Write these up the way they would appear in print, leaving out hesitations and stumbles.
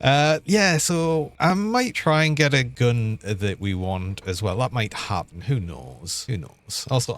Yeah, so I might try and get a gun that we want as well. That might happen. Who knows? Who knows? Also,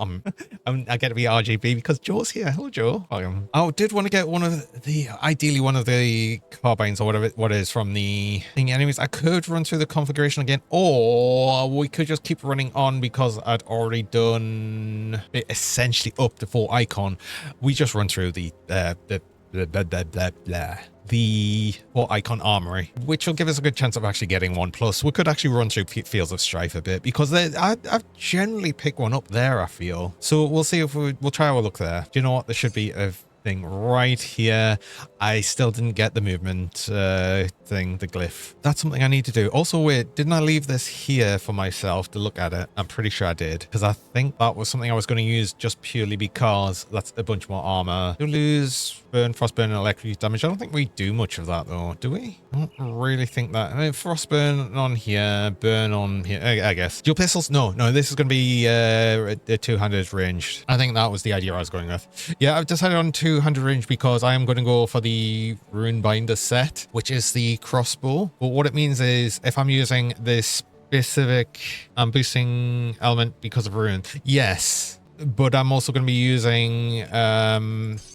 I get to be RGB because Joe's here. Hello, Joe. Welcome. I did want to get one of the, ideally one of the carbines or whatever what is from the thing. Anyways, I could run through the configuration again, or we could just keep running on because I'd already done it essentially up to full icon. We just run through the blah, blah, blah, blah, blah. The icon armory, which will give us a good chance of actually getting one. Plus, we could actually run through Fields of Strife a bit because I've generally picked one up there, I feel. So we'll see if we'll try our look there. Do you know what? There should be a thing right here. I still didn't get the movement thing, the glyph. That's something I need to do. Also, wait, didn't I leave this here for myself to look at it? I'm pretty sure I did, because I think that was something I was going to use just purely because that's a bunch more armor. You lose burn, frostburn, and electric damage. I don't think we do much of that though, do we? I don't really think that. I mean, frostburn on here, burn on here, I guess. Dual pistols? No, this is going to be a two-handed ranged. I think that was the idea I was going with. Yeah, I've decided on 200 range because I am going to go for the Runebinder set, which is the crossbow. But what it means is if I'm using this specific, I'm boosting element because of rune. Yes. But I'm also going to be using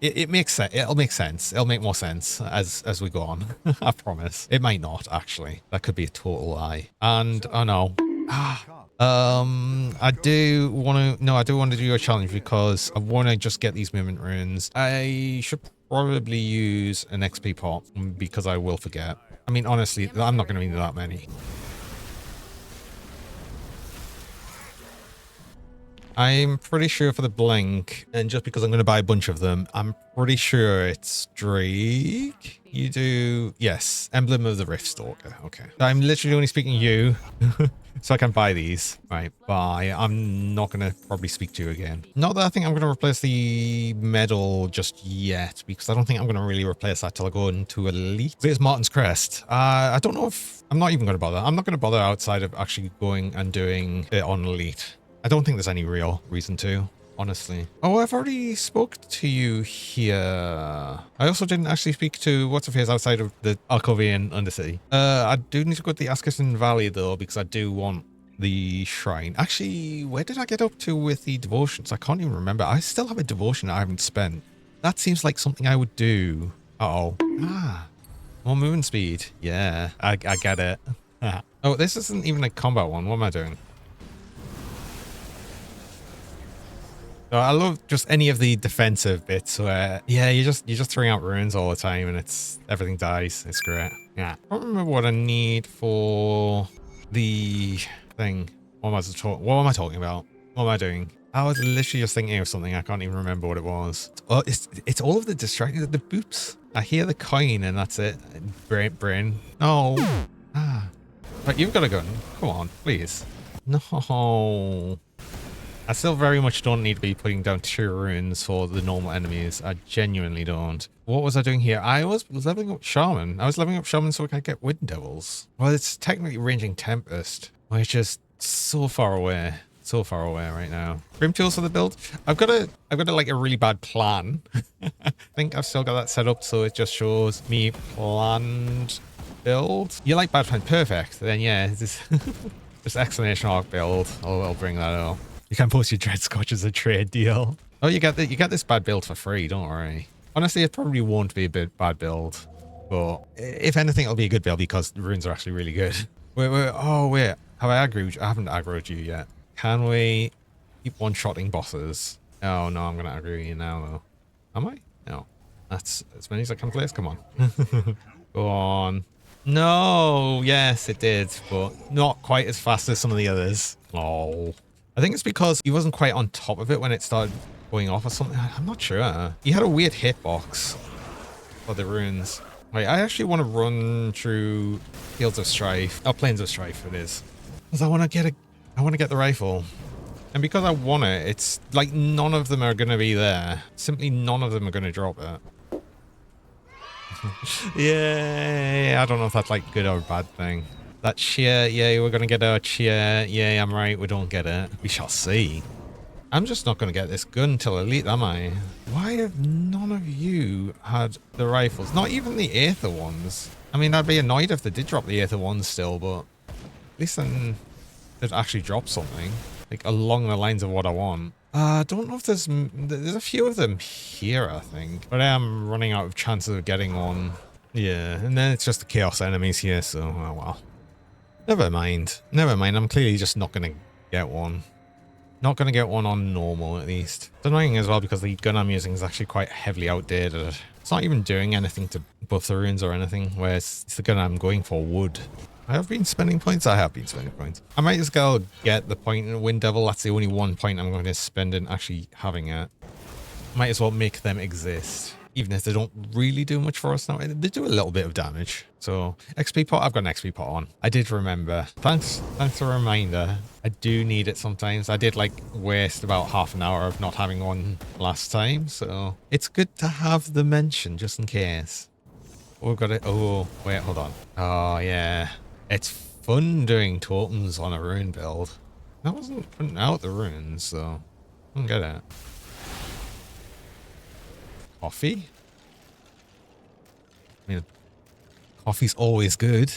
it makes sense. It'll make sense. It'll make more sense as we go on. I promise. It might not, actually. That could be a total lie. And oh no. I do want to do a challenge because I want to just get these movement runes. I should probably use an XP pot because I will forget. I mean, honestly, I'm not going to need that many. I'm pretty sure for the blink, and just because I'm going to buy a bunch of them, I'm pretty sure it's Drake. You do, yes, Emblem of the Rift Stalker. Okay. I'm literally only speaking to you, so I can buy these. Right, bye. I'm not going to probably speak to you again. Not that I think I'm going to replace the medal just yet, because I don't think I'm going to really replace that till I go into Elite. There's Martin's Crest. I don't know if, I'm not even going to bother. I'm not going to bother outside of actually going and doing it on Elite. I don't think there's any real reason to, honestly. Oh, I've already spoke to you here. I also didn't actually speak to what's-her-face outside of the Alcovian Undercity. I do need to go to the Askison Valley, though, because I do want the shrine. Actually, where did I get up to with the devotions? I can't even remember. I still have a devotion I haven't spent. That seems like something I would do. Uh-oh. More movement speed. Yeah, I get it. Oh, this isn't even a combat one. What am I doing? I love just any of the defensive bits where, yeah, you're just throwing out runes all the time and everything dies. It's great. Yeah. I don't remember what I need for the thing. What am I talking about? What am I doing? I was literally just thinking of something. I can't even remember what it was. Oh, it's all of the distractions, the boops. I hear the coin and that's it. Brain. No. Right, you've got a gun. Come on, please. No. I still very much don't need to be putting down 2 runes for the normal enemies. I genuinely don't. What was I doing here? I was leveling up Shaman. I was leveling up Shaman so I could get Wind Devils. Well, it's technically ranging Tempest, which is so far away. So far away right now. Grim tools for the build. I've got like a really bad plan. I think I've still got that set up so it just shows me planned build. You like bad plan? Perfect. Then yeah, this exclamation mark build. I'll bring that up. You can post your Dread Scotch as a trade deal. Oh, you get this bad build for free, don't worry. Honestly, it probably won't be a bad build. But if anything, it'll be a good build because the runes are actually really good. Wait. Oh, wait. Have I aggroed you? I haven't aggroed you yet. Can we keep one-shotting bosses? Oh, no, I'm going to aggro you now, though. Am I? No. That's as many as I can place. Come on. Go on. No. Yes, it did. But not quite as fast as some of the others. Oh. I think it's because he wasn't quite on top of it when it started going off or something. I'm not sure. He had a weird hitbox for the runes. Right, I actually want to run through Fields of Strife. Oh, Plains of Strife it is. Because I want to get the rifle. And because I want it, it's like none of them are going to be there. Simply none of them are going to drop it. Yeah, I don't know if that's like good or a bad thing. That cheer, yeah, we're going to get our cheer. Yeah, I'm right, we don't get it. We shall see. I'm just not going to get this gun till Elite, am I? Why have none of you had the rifles? Not even the Aether ones. I mean, I'd be annoyed if they did drop the Aether ones still, but at least then they'd actually drop something. Like, along the lines of what I want. I don't know if there's a few of them here, I think. But I am running out of chances of getting one. Yeah, and then it's just the Chaos enemies here, so, oh well. Never mind. Never mind, I'm clearly just not going to get one. Not going to get one on normal, at least. It's annoying as well because the gun I'm using is actually quite heavily outdated. It's not even doing anything to buff the runes or anything, whereas it's the gun I'm going for would. I have been spending points? I have been spending points. I might as well get the point in Wind Devil. That's the only one point I'm going to spend in actually having it. Might as well make them exist. Even if they don't really do much for us now. They do a little bit of damage. So, XP pot, I've got an XP pot on. I did remember. Thanks for a reminder. I do need it sometimes. I did like waste about half an hour of not having one last time. So, it's good to have the mention just in case. Oh, we've got it. Oh, wait, hold on. Oh, yeah. It's fun doing totems on a rune build. That wasn't putting out the runes, so I don't get it. Coffee? I mean, coffee's always good.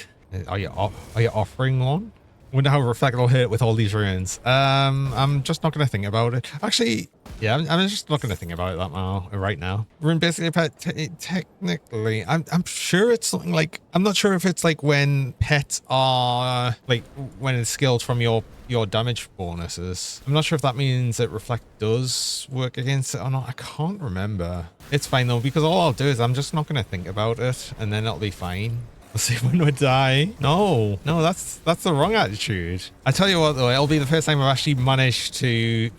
Are you offering one? Wonder how Reflect will hit with all these runes. I'm just not going to think about it. Actually, yeah, I'm just not going to think about it that now, right now. Rune basically pet, technically, I'm sure it's something like, I'm not sure if it's like when pets are, like, when it's skilled from your damage bonuses. I'm not sure if that means that Reflect does work against it or not. I can't remember. It's fine though, because all I'll do is I'm just not going to think about it, and then it'll be fine. We'll see when we die. No, that's the wrong attitude. I tell you what though, it'll be the first time I've actually managed to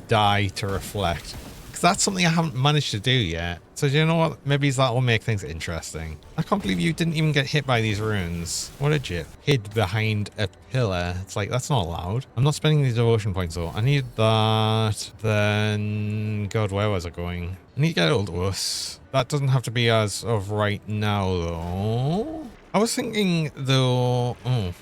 die to Reflect. Because that's something I haven't managed to do yet. So do you know what? Maybe that will make things interesting. I can't believe you didn't even get hit by these runes. What a jip. Hid behind a pillar. It's like, that's not allowed. I'm not spending these devotion points though. I need that. Then, God, where was I going? I need to get Ulduus. That doesn't have to be as of right now though. I was thinking though, oh,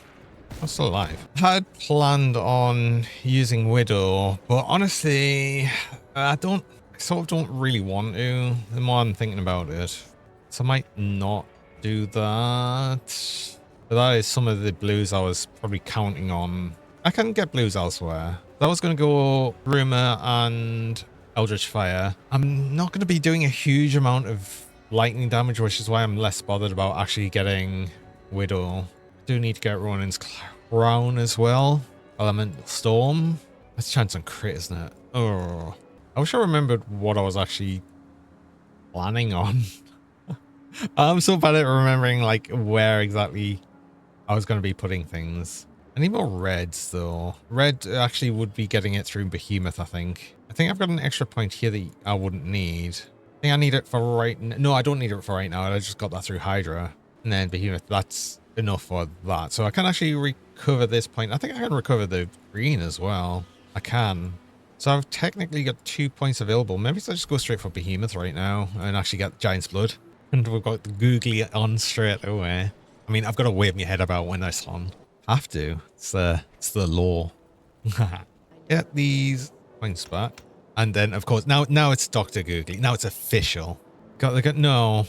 I'm still alive. I had planned on using Widow, but honestly, I sort of don't really want to, the more I'm thinking about it. So I might not do that. But that is some of the blues I was probably counting on. I can get blues elsewhere. I was going to go Rumor and Eldritch Fire. I'm not going to be doing a huge amount of lightning damage, which is why I'm less bothered about actually getting Widow. Do need to get Ronin's Crown as well. Elemental Storm. That's chance on crit, isn't it? Oh. I wish I remembered what I was actually planning on. I'm so bad at remembering like where exactly I was going to be putting things. I need more reds though. Red actually would be getting it through Behemoth, I think. I think I've got an extra point here that I wouldn't need. I think I need it for right now. No, I don't need it for right now. I just got that through Hydra. And then Behemoth, that's enough for that. So I can actually recover this point. I think I can recover the green as well. I can. So I've technically got 2 points available. Maybe I just go straight for Behemoth right now and actually get Giant's Blood. And we've got the Googly on straight away. I mean, I've got to wave my head about when I spawn. Have to. It's the law. Get these points back. And then, of course, now it's Dr. Googly. Now it's official. No,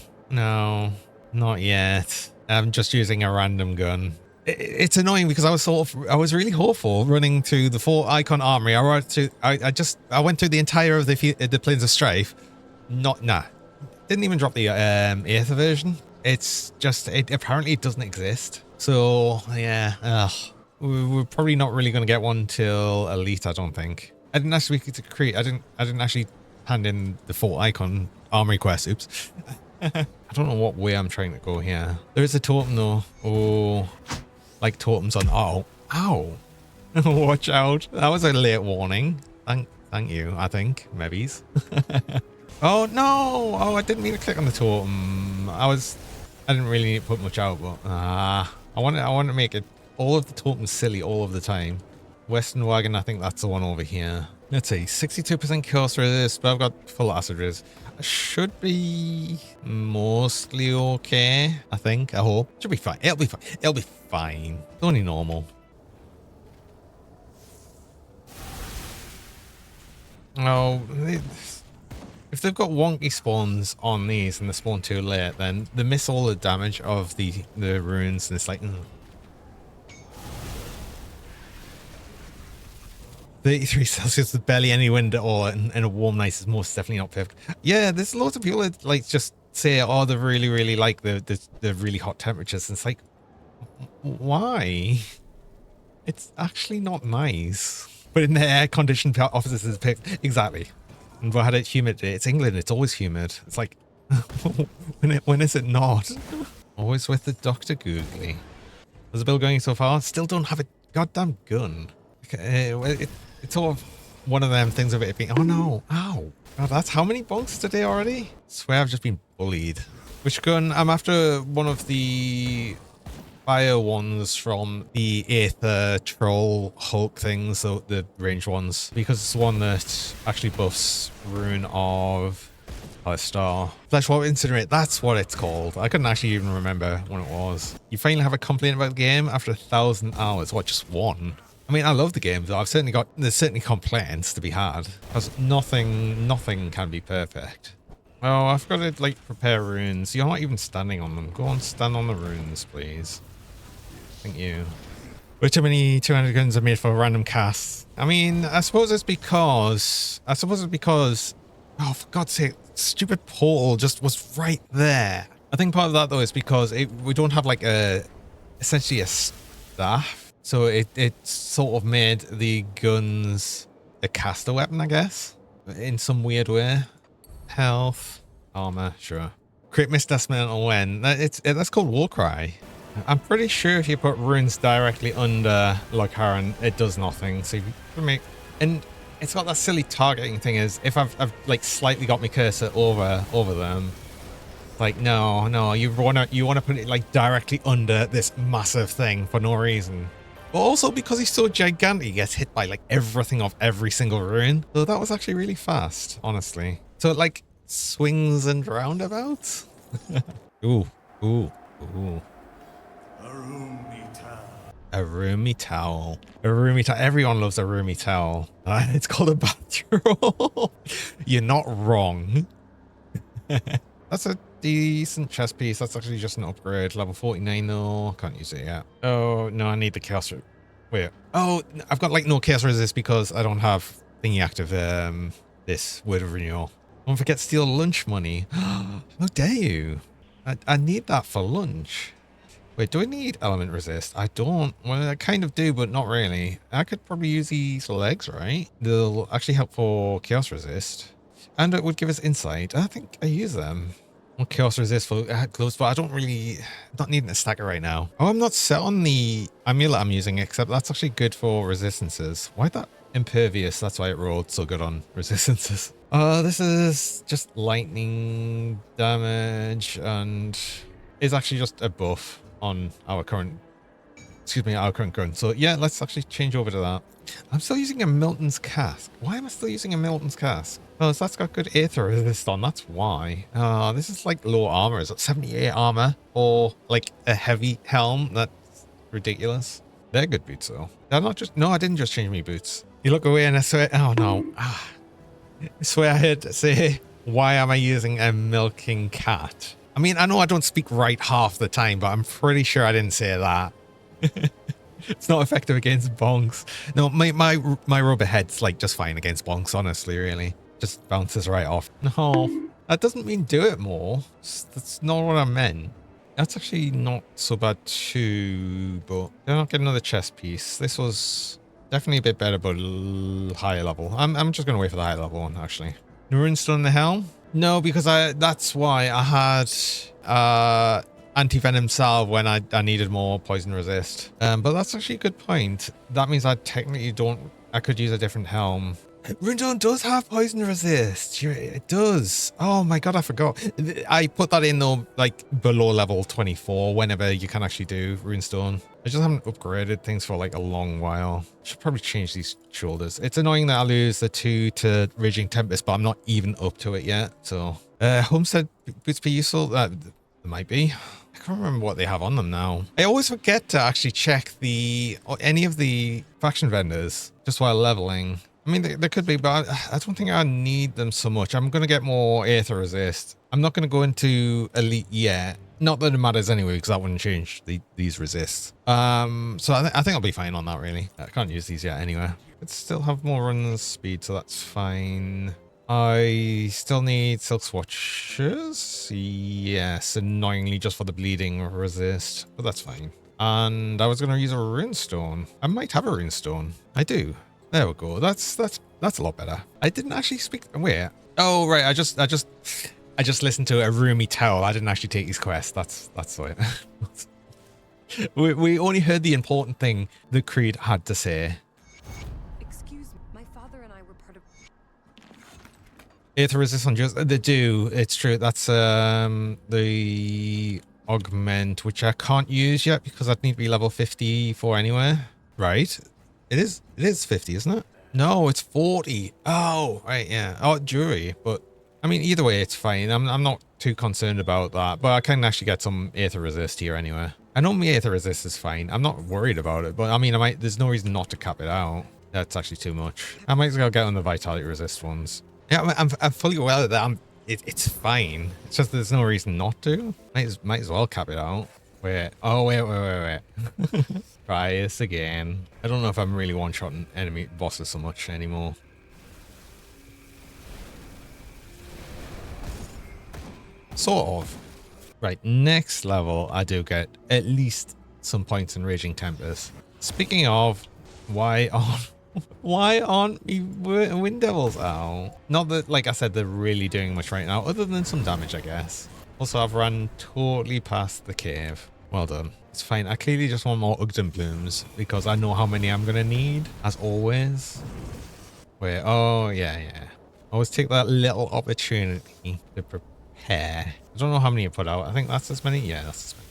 not yet. I'm just using a random gun. It's annoying because I was really hopeful running to the 4 icon armory. I went through the entire of the Plains of Strife. Didn't even drop the Aether version. It's just apparently it doesn't exist. So yeah, we're probably not really going to get one till Elite. I don't think. I didn't actually create. I didn't actually hand in the 4 icon armory quest. Oops. I don't know what way I'm trying to go here. There is a totem though. Oh. Like totems on. Ow. Watch out. That was a late warning. Thank you, I think. Maybe's. Oh no. Oh, I didn't mean to click on the totem. I didn't really need to put much out, but I want to make it all of the totems silly all of the time. Western Wagon, I think that's the one over here. Let's see, 62% chaos resist, but I've got full acid resist. I should be mostly okay, I think. I hope. Should be fine. It'll be fine. It'll be fine. It's only normal. Oh, if they've got wonky spawns on these and they spawn too late, then they miss all the damage of the runes, and it's like, 33 Celsius with barely any wind at all, and a warm night is most definitely not perfect. Yeah, there's loads of people that like just say, oh, they really, really like the really hot temperatures. And it's like, why? It's actually not nice. But in the air-conditioned offices, it's perfect. Exactly. And we had it humid. It's England. It's always humid. It's like, when is it not? Always with the Dr. Googly. How's the build going so far? Still don't have a goddamn gun. It's sort of one of them things of it being, oh no, ow. God, that's how many bonks today already? I swear I've just been bullied. Which gun? I'm after one of the fire ones from the Aether Troll Hulk things, so the range ones, because it's the one that actually buffs Rune of Star. Fleshwater Incinerate, that's what it's called. I couldn't actually even remember when it was. You finally have a complaint about the game after 1,000 hours. What, just one? I mean, I love the game, though. There's certainly complaints to be had, because nothing can be perfect. Oh, I've got to, like, prepare runes. You're not even standing on them. Go on, stand on the runes, please. Thank you. Way too many 200 guns are made for random casts. I mean, I suppose it's because, oh, for God's sake, stupid portal just was right there. I think part of that, though, is because we don't have, like, essentially a staff. So it sort of made the guns a caster weapon, I guess, in some weird way. Health, armor, sure. Crit miss decimal when that's called Warcry. I'm pretty sure if you put runes directly under Logharan, it does nothing. So if you make, and it's got that silly targeting thing. Is if I've like slightly got my cursor over them. Like, no, you wanna put it like directly under this massive thing for no reason. But also because he's so gigantic, he gets hit by like everything of every single rune. So that was actually really fast, honestly. So it like swings and roundabouts. Ooh. A roomy towel. Everyone loves a roomy towel. It's called a bathroll. You're not wrong. That's a decent chest piece. That's actually just an upgrade. Level 49 though. Can't use it yet. Oh, no, I need the chaos. Wait. Oh, I've got like no chaos resist because I don't have thingy active. This word of renewal. Don't forget to steal lunch money. How dare you? I need that for lunch. Wait, do I need element resist? I don't. Well, I kind of do, but not really. I could probably use these legs, right? They'll actually help for chaos resist. And it would give us insight. I think I use them. Well, chaos resist for gloves, but I don't really, not needing a stacker right now. Oh, I'm not set on the amulet I'm using, except that's actually good for resistances. Why that impervious? That's why it rolled so good on resistances. This is just lightning damage and is actually just a buff on our current gun. So yeah, let's actually change over to that. I'm still using a Milton's cask. Why am I still using a Milton's cask? Oh, so that's got good aether resist on. That's why. This is like low armor. Is it 78 armor or like a heavy helm? That's ridiculous. They're good boots though. They're not just. No, I didn't just change my boots. You look away and I swear. Oh no. I swear I heard say, why am I using a milking cat? I mean, I know I don't speak right half the time, but I'm pretty sure I didn't say that. It's not effective against bonks. No, my rubber head's like just fine against bonks, honestly, really. Just bounces right off. No, that doesn't mean do it more. That's not what I meant. That's actually not so bad too, but they're not getting another chest piece. This was definitely a bit better, but higher level. I'm just gonna wait for the higher level one, actually. The runestone in the helm? No, because that's why I had anti-venom salve when I needed more poison resist. But that's actually a good point. That means I technically I could use a different helm. Runestone does have poison resist. It does. Oh my god, I forgot. I put that in though, like below level 24, whenever you can actually do runestone. I just haven't upgraded things for like a long while. Should probably change these shoulders. It's annoying that I lose the 2 to Raging Tempest, but I'm not even up to it yet. So, Homestead boots be useful. There might be. I can't remember what they have on them now. I always forget to actually check any of the faction vendors just while leveling. I mean, there could be, but I don't think I need them so much. I'm going to get more Aether Resist. I'm not going to go into Elite yet. Not that it matters anyway, because that wouldn't change these resists. So I think I'll be fine on that, really. I can't use these yet anyway. Could still have more run speed, so that's fine. I still need Silk Swatches. Yes, annoyingly just for the bleeding resist, but that's fine. And I was going to use a Runestone. I might have a Runestone. I do. There we go. That's a lot better. I didn't actually speak. Wait. Oh right. I just listened to a roomy towel. I didn't actually take his quest. That's it. we only heard the important thing that Creed had to say. Excuse me. My father and I were part of. Aether resist on just they do. It's true. That's the augment, which I can't use yet because I'd need to be level 54 anyway. Right. It is 50, isn't it? No, it's 40. Oh, right, yeah. Oh, jury. But, I mean, either way, it's fine. I'm not too concerned about that. But I can actually get some Aether Resist here anyway. I know my Aether Resist is fine. I'm not worried about it. But, I mean, there's no reason not to cap it out. That's actually too much. I might as well get on the Vitality Resist ones. Yeah, I'm fully aware that it's fine. It's just there's no reason not to. Might as well cap it out. Wait. Oh, wait. Try this again. I don't know if I'm really one-shotting enemy bosses so much anymore. Sort of. Right, next level, I do get at least some points in Raging Tempest. Speaking of, why aren't Wind Devils out? Not that, like I said, they're really doing much right now, other than some damage, I guess. Also, I've run totally past the cave. Well done. It's fine. I clearly just want more Ugden Blooms because I know how many I'm going to need, as always. Wait, oh, yeah. Always take that little opportunity to prepare. I don't know how many I put out. I think that's as many. Yeah, that's as many.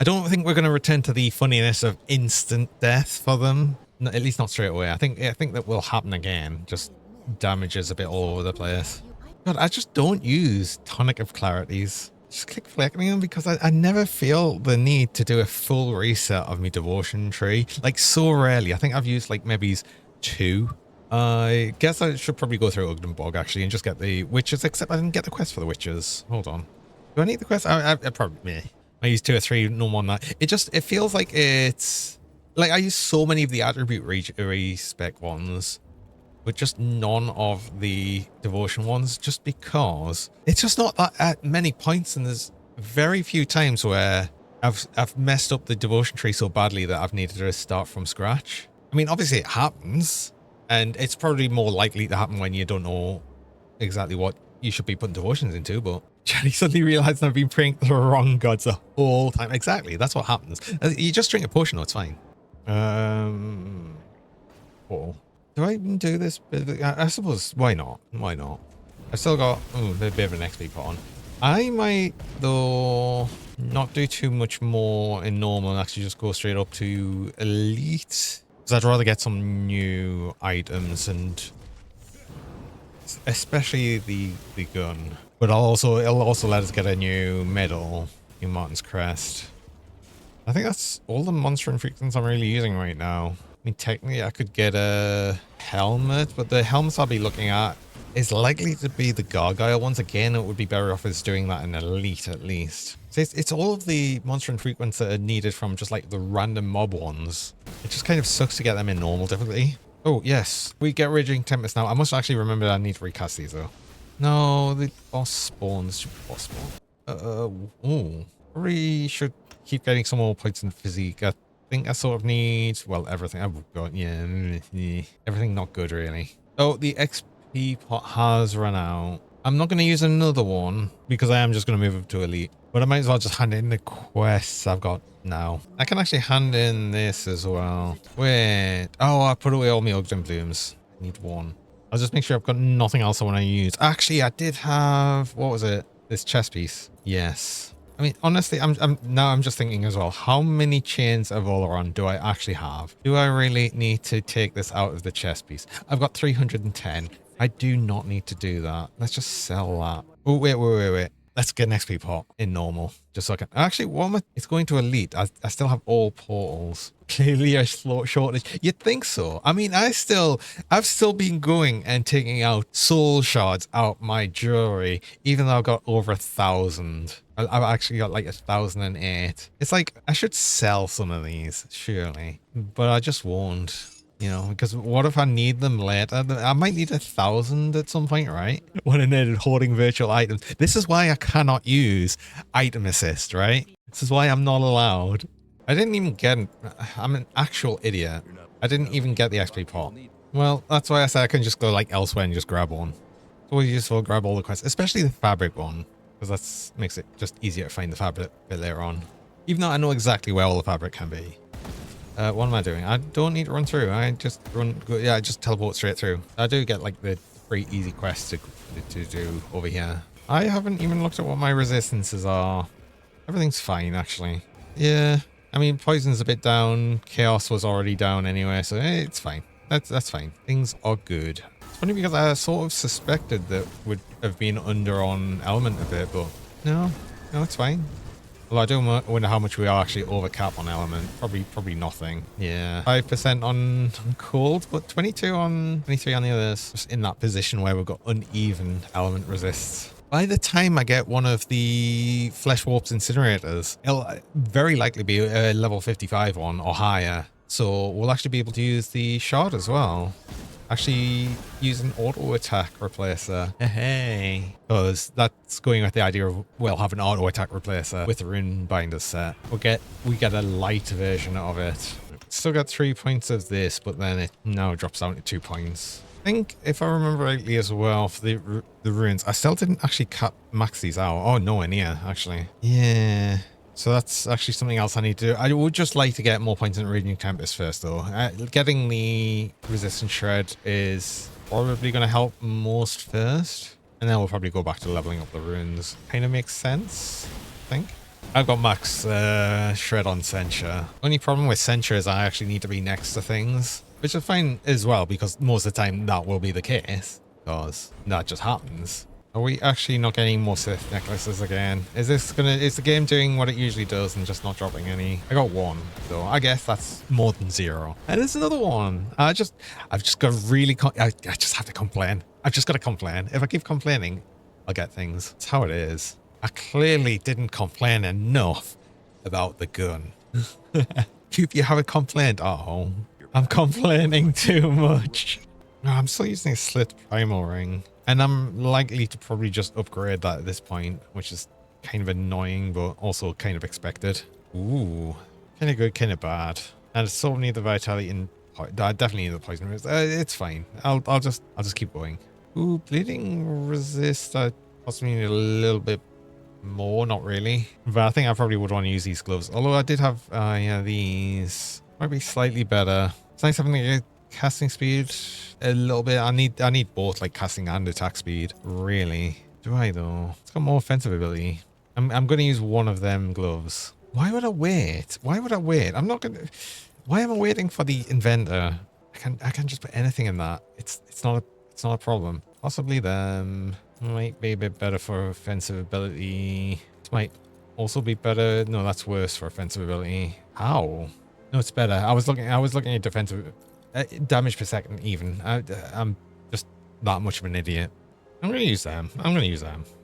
I don't think we're going to return to the funniness of instant death for them. At least not straight away. I think that will happen again. Just damages a bit all over the place. God, I just don't use Tonic of Clarities. Just keep flicking them because I never feel the need to do a full reset of my devotion tree. Like, so rarely. I think I've used like maybe 2. I guess I should probably go through Ugdenborg actually and just get the witches, except I didn't get the quest for the witches. Hold on. Do I need the quest? I probably I use 2 or 3, no more than that. It feels like it's like I use so many of the attribute respec ones, but just none of the devotion ones, just because it's just not that at many points, and there's very few times where I've messed up the devotion tree so badly that I've needed to start from scratch. I mean, obviously it happens, and it's probably more likely to happen when you don't know exactly what you should be putting devotions into, but Jenny suddenly realized I've been praying to the wrong gods the whole time. Exactly, that's what happens. You just drink a potion, though, it's fine. Do I even do this? I suppose, why not? Why not? I've still got a bit of an XP pot on. I might, though, not do too much more in normal and actually just go straight up to elite. Because I'd rather get some new items, and especially the gun. But it'll also let us get a new medal, new Martin's Crest. I think that's all the monster infrequents I'm really using right now. I mean, technically, I could get a helmet, but the helmets I'll be looking at is likely to be the Gargoyle ones. Again, it would be better off as doing that in Elite, at least. So it's all of the monster infrequents that are needed from just, like, the random mob ones. It just kind of sucks to get them in normal difficulty. Oh, yes. We get Raging Tempest now. I must actually remember that I need to recast these, though. No, the boss spawns. Boss spawn. Probably should keep getting some more points in physique. I think I sort of need, well, everything. I've got, everything not good, really. Oh, the XP pot has run out. I'm not going to use another one because I am just going to move up to Elite. But I might as well just hand in the quests I've got now. I can actually hand in this as well. Wait. Oh, I put away all my Ogden Blooms. I need 1. I'll just make sure I've got nothing else I want to use. Actually, I did have, what was it? This chest piece. Yes. I mean, honestly, I'm just thinking as well, how many chains of Oleron do I actually have? Do I really need to take this out of the chest piece? I've got 310. I do not need to do that. Let's just sell that. Oh, wait. Let's get an XP pot in normal. Just so I can... Actually, what am I... It's going to elite. I still have all portals. Clearly a shortage. You'd think so. I mean, I've still been going and taking out soul shards out my jewelry, even though I've got over 1,000. I've actually got like 1,008. It's like, I should sell some of these, surely. But I just won't. You know, because what if I need them later? I might need 1,000 at some point, right? When I needed hoarding virtual items. This is why I cannot use item assist, right? This is why I'm not allowed. I didn't even get... I'm an actual idiot. I didn't even get the XP pot. Well, that's why I said I can just go like elsewhere and just grab one. It's always useful to grab all the quests, especially the fabric one. Because that makes it just easier to find the fabric bit later on. Even though I know exactly where all the fabric can be. What am I doing? I don't need to run through. I just I just teleport straight through. I do get like the pretty easy quests to do over here. I haven't even looked at what my resistances are. Everything's fine, actually. Yeah, I mean, poison's a bit down. Chaos was already down anyway, so it's fine. That's fine. Things are good. It's funny because I sort of suspected that would have been under on element a bit, but no, it's fine. Well, I do wonder how much we are actually over cap on element. Probably nothing. Yeah. 5% on cold, but 22 on 23 on the others. Just in that position where we've got uneven element resists. By the time I get one of the Flesh Warp's incinerators, it'll very likely be a level 55 one or higher. So we'll actually be able to use the shard as well. Actually use an auto attack replacer. Hey. Because that's going with the idea of we'll have an auto attack replacer with the Runebinder set. We get a light version of it. Still got 3 points of this, but then it now drops down to 2 points. I think if I remember rightly as well for the runes, I still didn't actually max these out. Oh, nowhere near actually. Yeah. So that's actually something else I need to do. I would just like to get more points in Radiant Campus first, though. Getting the Resistance Shred is probably going to help most first. And then we'll probably go back to leveling up the runes. Kind of makes sense, I think. I've got max Shred on Censure. Only problem with Censure is I actually need to be next to things. Which is fine as well, because most of the time that will be the case. Because that just happens. Are we actually not getting more Sith necklaces again? Is the game doing what it usually does and just not dropping any? I got one, so I guess that's more than 0. And there's another one. I've just got really, I just have to complain. I've just got to complain. If I keep complaining, I'll get things. That's how it is. I clearly didn't complain enough about the gun. You haven't complained? Oh, I'm complaining too much. No, I'm still using a slit primal ring. And I'm likely to probably just upgrade that at this point, which is kind of annoying, but also kind of expected. Ooh, kind of good, kind of bad. And I still need the vitality in. I definitely need the poison resist. It's fine. I'll just keep going. Ooh, bleeding resist. I possibly need a little bit more. Not really, but I think I probably would want to use these gloves. Although I did have, yeah, these might be slightly better. It's nice having a casting speed a little bit. I need both like casting and attack speed, really. Do I though? It's got more offensive ability. I'm going to use one of them gloves. Why would I wait? I'm not going to. Why am I waiting for the inventor? I can just put anything in that. It's not a problem. Possibly them might be a bit better for offensive ability. This might also be better. No, that's worse for offensive ability. How? No, it's better. I was looking at defensive damage per second even. I'm just that much of an idiot. I'm going to use them.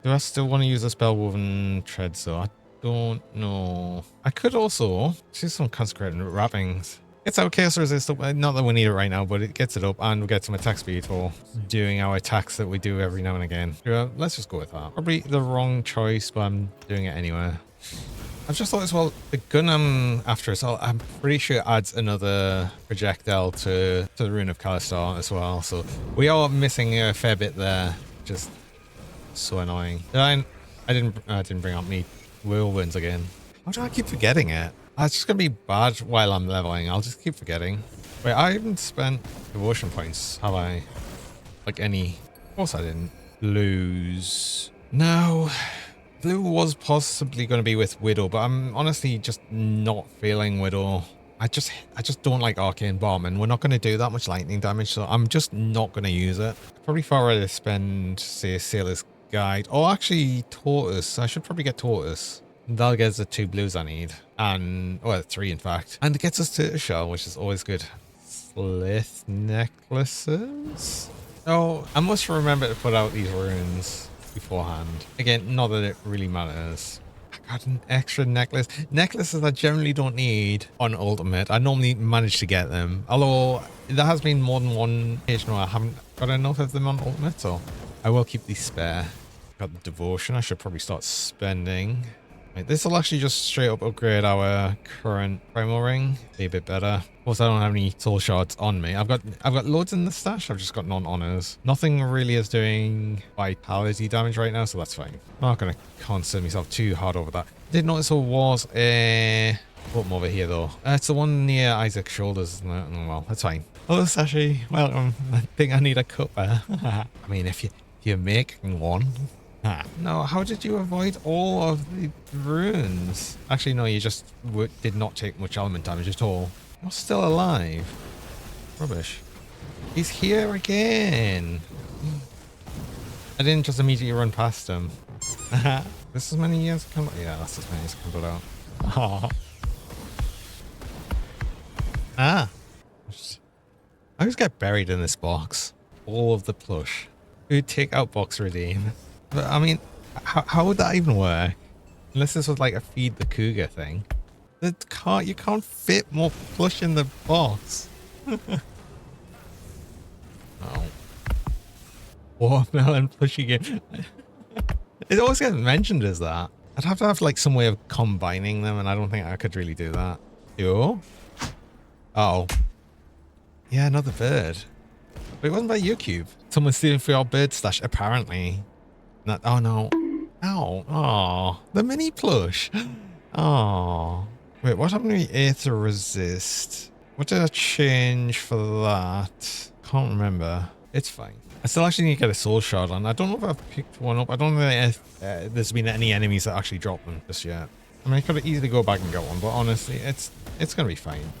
Do I still want to use the Spellwoven Tread? So I don't know. I could also use some Consecrated Wrappings. It's our Chaos Resist. Not that we need it right now, but it gets it up and we get some attack speed for doing our attacks that we do every now and again. Let's just go with that. Probably the wrong choice, but I'm doing it anyway. I've just thought as well, the gun I'm after, so I'm pretty sure it adds another projectile to the Rune of Kalistar as well. So we are missing a fair bit there. Just so annoying. I didn't bring up me whirlwinds again. Why do I keep forgetting it? It's just gonna be bad while I'm leveling. I'll just keep forgetting. Wait, I haven't spent devotion points, have I? Like any? Of course I didn't. Lose. No. Blue was possibly going to be with Widow, but I'm honestly just not feeling Widow. I just don't like Arcane Bomb, and we're not going to do that much lightning damage, so I'm just not going to use it. Probably far rather spend, say, Sailor's guide. Oh, actually, tortoise. I should probably get tortoise. That'll get us the 2 blues I need. And, well, 3 in fact. And it gets us to a shell, which is always good. Slith necklaces? Oh, I must remember to put out these runes beforehand. Again, not that it really matters. I got an extra necklace. Necklaces I generally don't need on ultimate. I normally manage to get them. Although there has been more than one occasion where I haven't got enough of them on ultimate, so I will keep these spare. Got the devotion. I should probably start spending. Right, this will actually just straight up upgrade our current primal ring. Be a bit better. Of course, I don't have any soul shards on me. I've got loads in the stash. I've just got non-honors. Nothing really is doing vitality damage right now, so that's fine. I'm not going to concern myself too hard over that. I did notice there was a button over here, though. It's the one near Isaac's shoulders, isn't it? Oh, well, that's fine. Hello, Sashi. Welcome. I think I need a cuppa. I mean, if you're making one. No, how did you avoid all of the runes? Actually, no, you just did not take much element damage at all. You're still alive. Rubbish. He's here again. I didn't just immediately run past him. This is many years ago? Yeah, that's as many as I can put out. Oh. Ah. I just get buried in this box. All of the plush. Who'd take out box redeem? But I mean, how would that even work? Unless this was like a feed the cougar thing. You can't fit more plush in the box. Oh. Watermelon plush again. It always gets mentioned as that. I'd have to have like some way of combining them, and I don't think I could really do that. Yo. Oh. Yeah, another bird. But it wasn't by you, Cube. Someone's stealing for your bird stash, apparently. Not, oh no. Ow. Oh, the mini plush. Oh. Wait, what happened to the Aether Resist? What did I change for that? Can't remember. It's fine. I still actually need to get a soul shard on. I don't know if I've picked one up. I don't think there's been any enemies that actually drop them just yet. I mean, I could easily go back and get one, but honestly, it's going to be fine.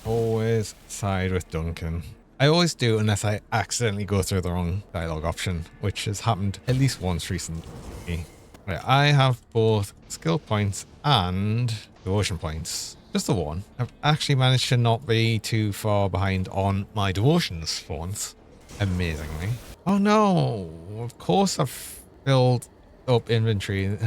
Always side with Duncan. I always do unless I accidentally go through the wrong dialogue option, which has happened at least once recently. Right, I have both skill points and devotion points. Just the one. I've actually managed to not be too far behind on my devotions for once. Amazingly. Oh no! Of course I've filled up inventory.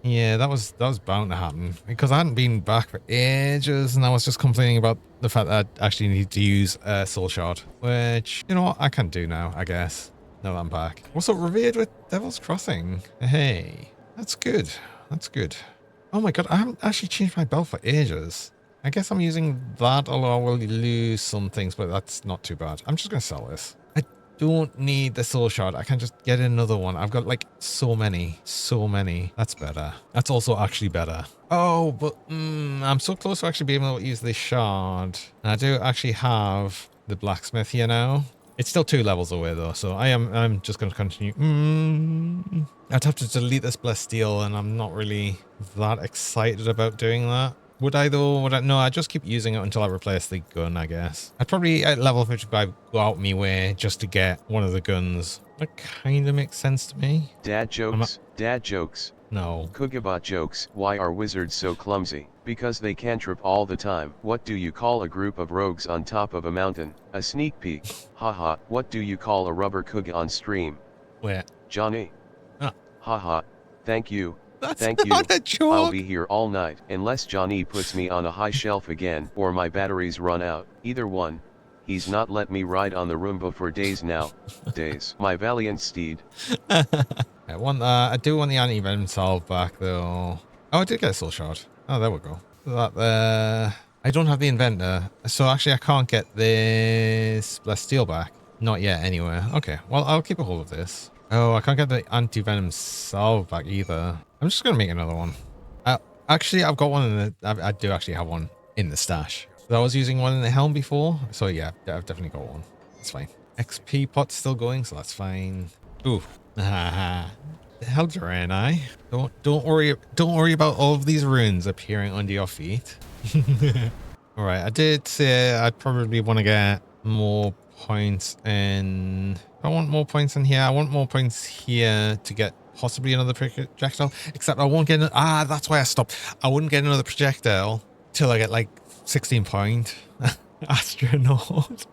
Yeah, that was bound to happen because I hadn't been back for ages, and I was just complaining about the fact that I actually need to use a soul shard, which, you know what, I can do now, I guess. Now that I'm back. Also, revered with Devil's Crossing. Hey, that's good. That's good. Oh my god, I haven't actually changed my belt for ages. I guess I'm using that, although I will lose some things, but that's not too bad. I'm just going to sell this. I don't need the soul shard. I can just get another one. I've got like so many. That's better. That's also actually better. Oh, but I'm so close to actually being able to use this shard. And I do actually have the blacksmith here now. It's still 2 levels away though, so I'm just going to continue. I'd have to delete this blessed steel, and I'm not really that excited about doing that. Would I though? No, I'd just keep using it until I replace the gun, I guess. I'd probably at level 55 go out me way just to get one of the guns. That kind of makes sense to me. Dad jokes. Dad jokes. No. Kugabot jokes. Why are wizards so clumsy? Because they cantrip all the time. What do you call a group of rogues on top of a mountain? A sneak peek. Haha. What do you call a rubber kuga on stream? Where? Johnny. Ah. Haha. Thank you. That's Thank you. not a joke. I'll be here all night unless Johnny puts me on a high shelf again or my batteries run out. Either one. He's not let me ride on the Roomba for days now. Days. My valiant steed. I want that. I do want the anti-venom salve back though. Oh, I did get a soul shard. Oh, there we go. That there. I don't have the inventor, so actually I can't get this blessed steel back. Not yet, anyway. Okay, well I'll keep a hold of this. Oh, I can't get the anti-venom salve back either. I'm just gonna make another one. Actually, I've got one in the. I do actually have one in the stash. I was using one in the helm before, so yeah, I've definitely got one. That's fine. XP pot's still going, so that's fine. Ooh, the hell drain, I. Don't worry about all of these runes appearing under your feet. All right, I did say I'd probably want to get more points in... I want more points in here. I want more points here to get possibly another projectile. Except I won't get... that's why I stopped. I wouldn't get another projectile till I get like 16 point. Astronaut.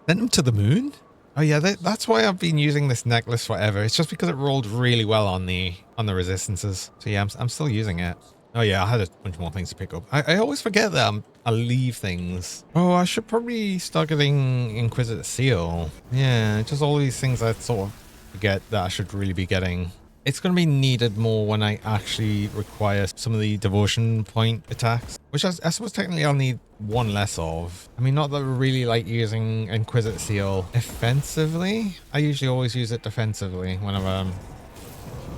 Sent him to the moon? Oh yeah, that's why I've been using this necklace forever. It's just because it rolled really well on the resistances. So yeah, I'm still using it. Oh yeah, I had a bunch more things to pick up. I always forget that I leave things. Oh, I should probably start getting Inquisitor Seal. Yeah, just all these things I sort of forget that I should really be getting. It's going to be needed more when I actually require some of the devotion point attacks, which I suppose technically I'll need one less of. I mean, not that I really like using Inquisitor Seal offensively. I usually always use it defensively whenever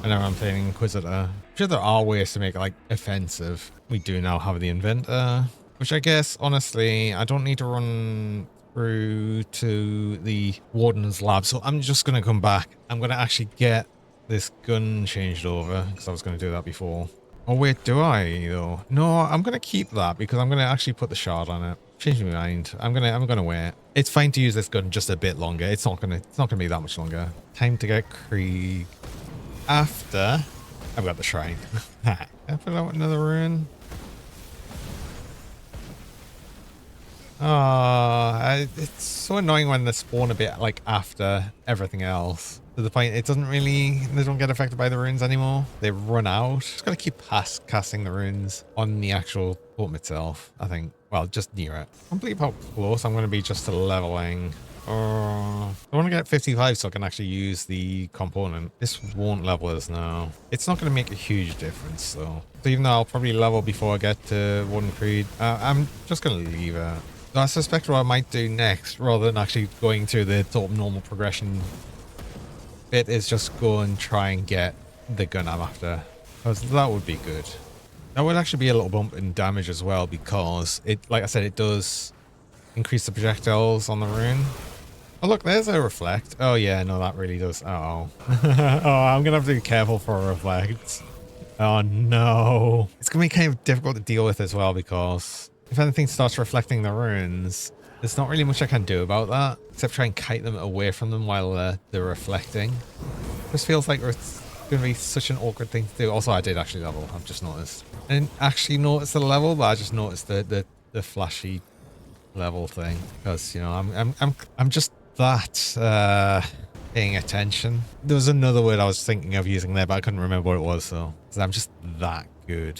I'm playing Inquisitor. I'm sure there are ways to make it like offensive. We do now have the Inventor, which I guess, honestly, I don't need to run through to the Warden's lab. So I'm just going to come back. I'm going to actually get this gun changed over because I was going to do that before. Oh wait, do I though? No, I'm going to keep that because I'm going to actually put the shard on it. Change my mind. I'm gonna wait. It's fine to use this gun just a bit longer. It's not gonna be that much longer. Time to get Krieg after I've got the shrine. Can I put out another rune? Oh, it's so annoying when they spawn a bit like after everything else. To the point, they don't get affected by the runes anymore. They run out. Just gotta keep casting the runes on the actual totem itself, I think. Well, just near it. I can't believe how close I'm gonna be just to leveling. I want to get 55 so I can actually use the component. This won't level us now. It's not gonna make a huge difference though. So even though I'll probably level before I get to Warden Creed, I'm just gonna leave it. So I suspect what I might do next, rather than actually going through the sort of normal progression bit, is just go and try and get the gun I'm after, because that would be good. That would actually be a little bump in damage as well, because it, like I said, it does increase the projectiles on the rune. Oh look, there's a reflect. Oh yeah, no, that really does. Oh. Oh, I'm gonna have to be careful for a reflect. Oh no. It's gonna be kind of difficult to deal with as well, because if anything starts reflecting the runes, there's not really much I can do about that, except try and kite them away from them while they're reflecting. This feels like it's going to be such an awkward thing to do. Also, I did actually level, I've just noticed. I didn't actually notice the level, but I just noticed the flashy level thing. Because, you know, I'm just that paying attention. There was another word I was thinking of using there, but I couldn't remember what it was, so I'm just that good.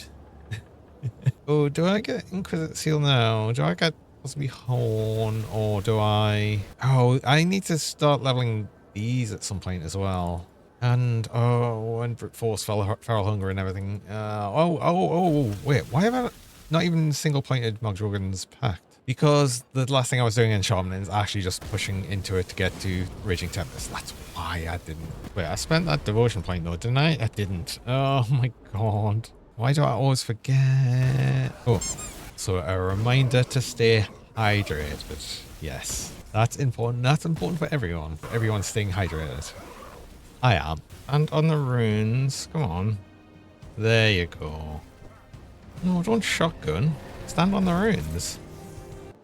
Oh, do I get Inquisitor Seal now? Do I get possibly Horn, or do I... Oh, I need to start leveling these at some point as well. And, and Brute Force, Feral Hunger and everything. Wait, why have I not even single-pointed Mogdrogan's Pact? Because the last thing I was doing in Shaman is actually just pushing into it to get to Raging Tempest. That's why I didn't. Wait, I spent that devotion point though, didn't I? I didn't. Oh my god. Why do I always forget? Oh, so a reminder to stay hydrated. Yes, that's important. That's important for everyone. For everyone staying hydrated. I am. And on the runes, come on. There you go. No, don't shotgun. Stand on the runes.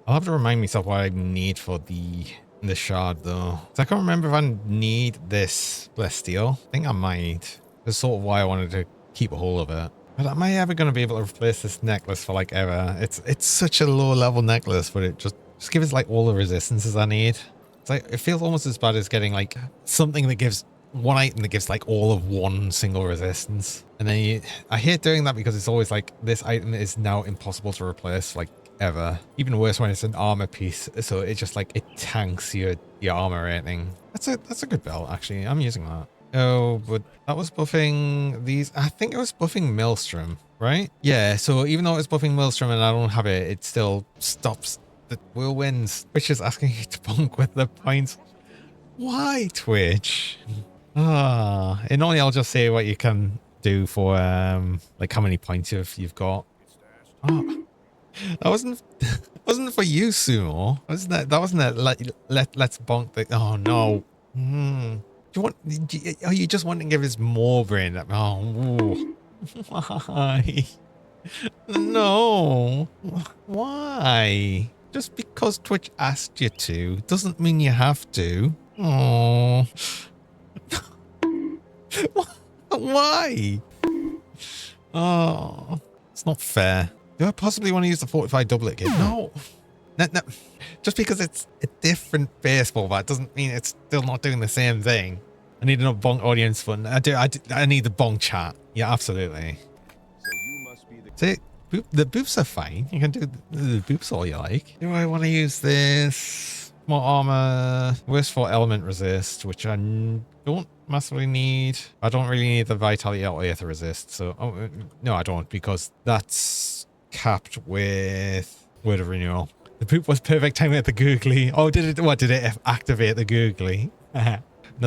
I'll have to remind myself what I need for the shard though. So I can't remember if I need this Celestial. I think I might. That's sort of why I wanted to keep a hold of it. But am I ever going to be able to replace this necklace for like ever? It's such a low level necklace, but it just gives like all the resistances I need. It's like, it feels almost as bad as getting like something that gives one item that gives like all of one single resistance. And then I hate doing that because it's always like this item is now impossible to replace like ever. Even worse when it's an armor piece. So it just like, it tanks your armor rating. That's a good belt actually. I'm using that. Oh, but that was buffing these. I think it was buffing Maelstrom, right? Yeah, so even though it was buffing Maelstrom and I don't have it, it still stops the whirlwinds, which is asking you to bunk with the points. Why, Twitch? And only I'll just say what you can do for, like how many points you've got. Oh, that wasn't for you, Sumo. That wasn't it. Let's bonk the. Oh no. Are you just wanting to give us more brain? Oh, why? No. Why? Just because Twitch asked you to doesn't mean you have to. Oh. Why? Oh, it's not fair. Do I possibly want to use the fortified doublet kit? No. No. Just because it's a different baseball bat doesn't mean it's still not doing the same thing. I need another bonk audience fun. I need the bonk chat. Yeah, absolutely. So you must be the See, the boops are fine. You can do the boops all you like. Do I want to use this? More armor. Worst for element resist, which I don't massively need. I don't really need the vitality or aether resist. So, no, I don't, because that's capped with Word of Renewal. The poop was perfect timing at the googly. Oh, did it activate the googly? Another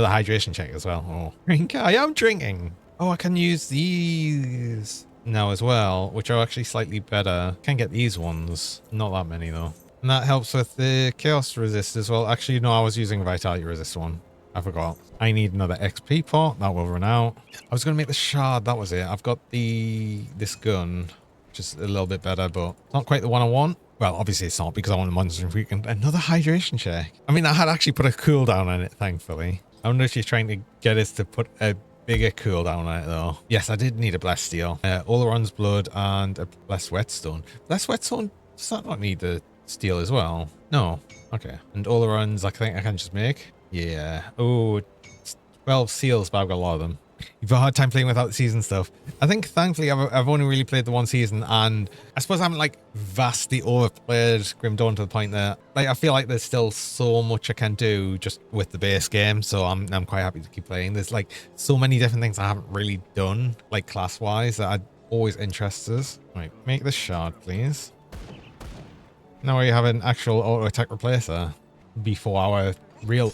hydration check as well. Oh, drink. I am drinking. Oh, I can use these now as well, which are actually slightly better. Can get these ones. Not that many though. And that helps with the chaos resist as well. Actually, no, I was using vitality resist one. I forgot. I need another XP pot. That will run out. I was going to make the shard. That was it. I've got this gun, which is a little bit better, but not quite the one I want. Well, obviously it's not, because I want the monster frequent. Another hydration check. I mean, I had actually put a cooldown on it, thankfully. I wonder if she's trying to get us to put a bigger cooldown on it, though. Yes, I did need a blessed steel. Oleron's blood and a blessed whetstone. Blessed whetstone, does that not need the steel as well? No. Okay. And Oleron's, I think I can just make. Yeah. Oh, it's 12 seals, but I've got a lot of them. You've had a hard time playing without the season stuff. I think, thankfully, I've only really played the one season, and I suppose I haven't, like, vastly overplayed Grim Dawn to the point that, like, I feel like there's still so much I can do just with the base game, so I'm quite happy to keep playing. There's, like, so many different things I haven't really done, like, class-wise, that I'd always interested. Right, make the shard, please. Now we have an actual auto-attack replacer before our real...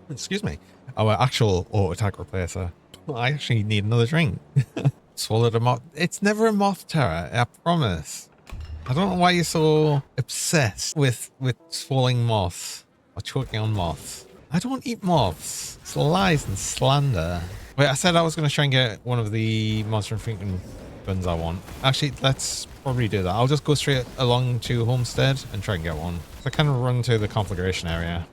excuse me. Our actual auto-attack replacer. I actually need another drink. Swallowed a moth. It's never a moth terror, I promise. I don't know why you're so obsessed with swallowing moths or choking on moths. I don't eat moths. It's lies and slander. Wait, I said I was going to try and get one of the monster and freaking guns I want. Actually, let's probably do that. I'll just go straight along to Homestead and try and get one. I kind of run to the conflagration area.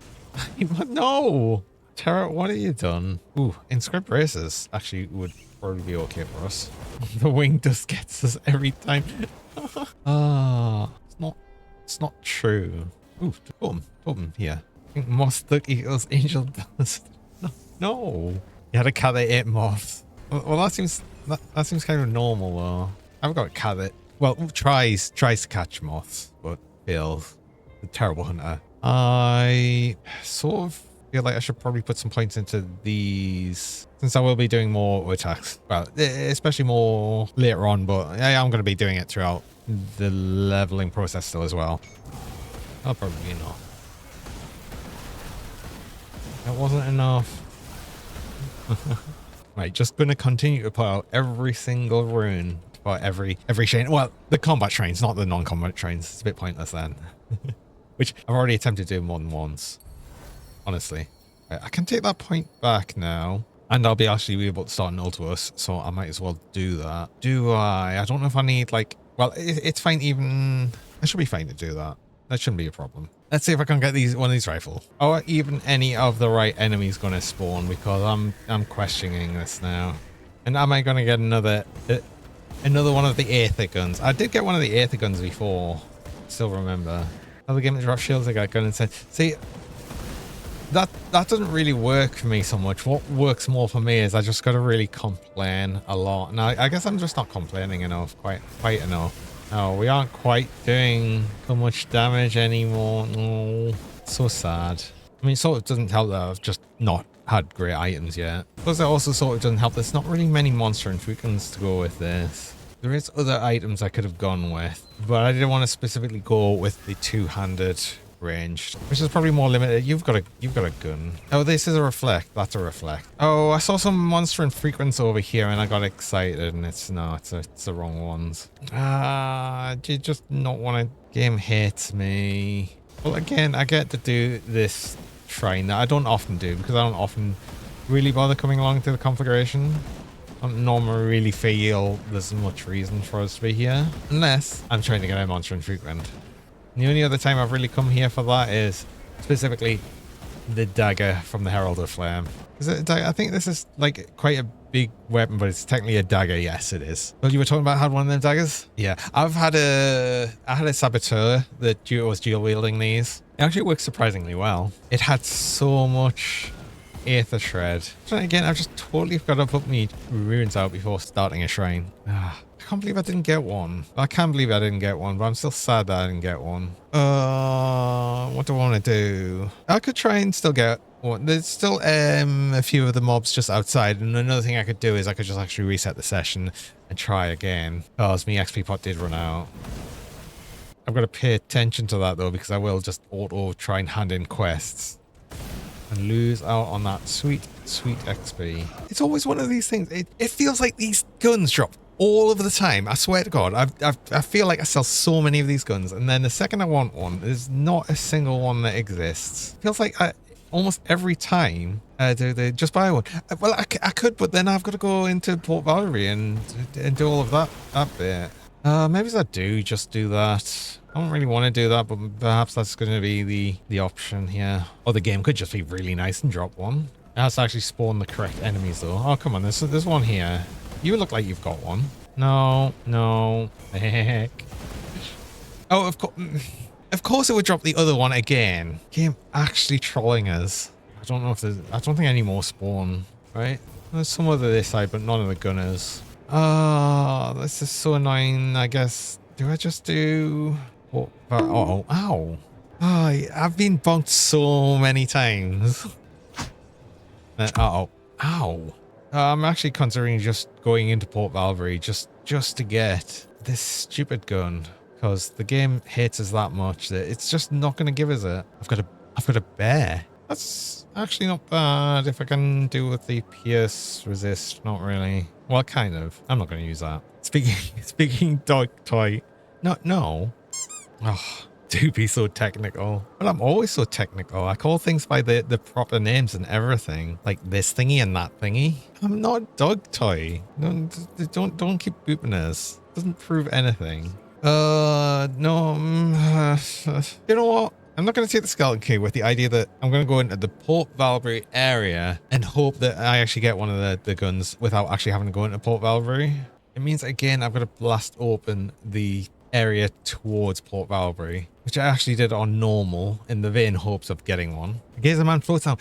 No! Terra, what have you done? Ooh, inscript races actually would probably be okay for us. The wing dust gets us every time. It's not true. Ooh, totem here. I think moth duck equals angel dust. No. You had a cat that ate moths. Well, that seems kind of normal though. I've got a cat that, well, tries to catch moths, but fails. The terrible hunter. I sort of feel like I should probably put some points into these, since I will be doing more attacks. Well, especially more later on, but yeah, I'm going to be doing it throughout the leveling process still as well. I'll probably enough. That wasn't enough. Right, just going to continue to put out every single rune for every shrine. Well, the combat shrines, not the non-combat shrines. It's a bit pointless then. Which I've already attempted to do more than once. Honestly. Right, I can take that point back now. And I'll be actually be able to start an Ultuous, so I might as well do that. Do I? I don't know if I need, like... Well, it's fine even... I should be fine to do that. That shouldn't be a problem. Let's see if I can get one of these rifles. Or even any of the right enemies going to spawn, because I'm questioning this now. And am I going to get another one of the Aether guns? I did get one of the Aether guns before. Still remember. Other game that drop shields, I got gun and said, see, that doesn't really work for me so much. What works more for me is I just got to really complain a lot. And I guess I'm just not complaining enough, quite enough. No, we aren't quite doing so much damage anymore. No, so sad. I mean, it sort of doesn't help that I've just not had great items yet. Plus, it also sort of doesn't help. There's not really many monster and freakins to go with this. There is other items I could have gone with, but I didn't want to specifically go with the two-handed ranged, which is probably more limited. You've got a gun. Oh, this is a reflect. That's a reflect. Oh, I saw some monster and frequency over here and I got excited, and it's not. It's the wrong ones. Do you just not want to? Game hates me. Well, again, I get to do this shrine that I don't often do because I don't often really bother coming along to the conflagration. I don't normally really feel there's much reason for us to be here, unless I'm trying to get a monster and frequent. The only other time I've really come here for that is specifically the dagger from the Herald of Flame. Is it a dagger? I think this is like quite a big weapon, but it's technically a dagger. Yes, it is. Well, you were talking about had one of them daggers? Yeah, I had a saboteur that was dual wielding these. It actually works surprisingly well. It had so much Aether Shred. So again, I've just totally forgot to put my runes out before starting a shrine. I can't believe I didn't get one. I can't believe I didn't get one, but I'm still sad that I didn't get one. What do I want to do? I could try and still get one. There's still a few of the mobs just outside, and another thing I could do is I could just actually reset the session and try again. Because my XP pot did run out. I've got to pay attention to that though, because I will just auto try and hand in quests and lose out on that sweet XP. It's always one of these things. It feels like these guns drop all of the time. I swear to God, I feel like I sell so many of these guns, and then the second I want one, there's not a single one that exists. It feels like almost every time they just buy one. Well, I could, but then I've got to go into Port Valerie and do all of that bit. Maybe I do just do that. I don't really want to do that, but perhaps that's going to be the option here. Or the game could just be really nice and drop one. It has to actually spawn the correct enemies though. Oh, come on, there's one here. You look like you've got one. No. Heck. Oh, of course it would drop the other one again. Game actually trolling us. I don't know if I don't think any more spawn, right? There's some other this side, but none of the gunners. Oh, this is so annoying. I guess, do I just do... Oh, ow. Oh, I've been bonked so many times. Ow. I'm actually considering just going into Port Valerie just to get this stupid gun, because the game hates us that much that it's just not going to give us it. I've got a bear. That's actually not bad if I can do with the pierce resist. Not really. Well, kind of. I'm not going to use that. Speaking dog toy. No. Oh, do be so technical. But I'm always so technical. I call things by the proper names and everything. Like this thingy and that thingy. I'm not a dog toy. Don't keep booping us. Doesn't prove anything. No. You know what? I'm not going to take the skeleton key with the idea that I'm going to go into the Port Valerie area and hope that I actually get one of the guns without actually having to go into Port Valerie. It means, again, I've got to blast open the area towards Port Valerie, which I actually did on normal in the vain hopes of getting one. Gazerman floats down.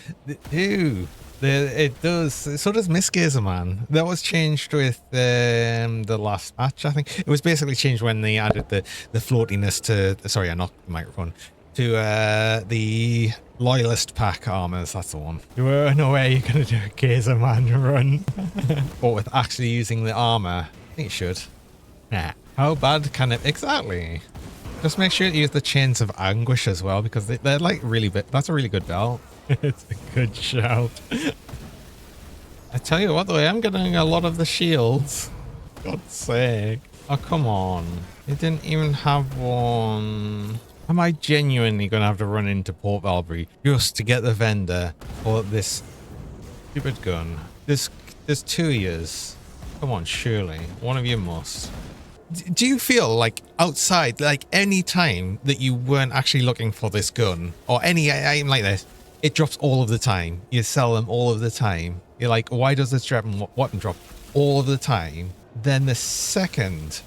Ew. It does. So does Miss Gazerman. That was changed with the last patch, I think. It was basically changed when they added the floatiness to... Sorry, I knocked the microphone. To the Loyalist Pack armors, that's the one. No way you're going to do a Gazerman run. But with actually using the armor, I think you should. Nah. How bad can it... Exactly. Just make sure to use the Chains of Anguish as well, because they're like really big. That's a really good belt. It's a good shout. I tell you what though, I am getting a lot of the shields. God's sake. Oh, come on. They didn't even have one. Am I genuinely going to have to run into Port Valerie just to get the vendor for this stupid gun? There's 2 years. Come on, surely. One of you must. Do you feel like outside, like any time that you weren't actually looking for this gun or any item like this, it drops all of the time? You sell them all of the time. You're like, why does this weapon drop all of the time? Then the second,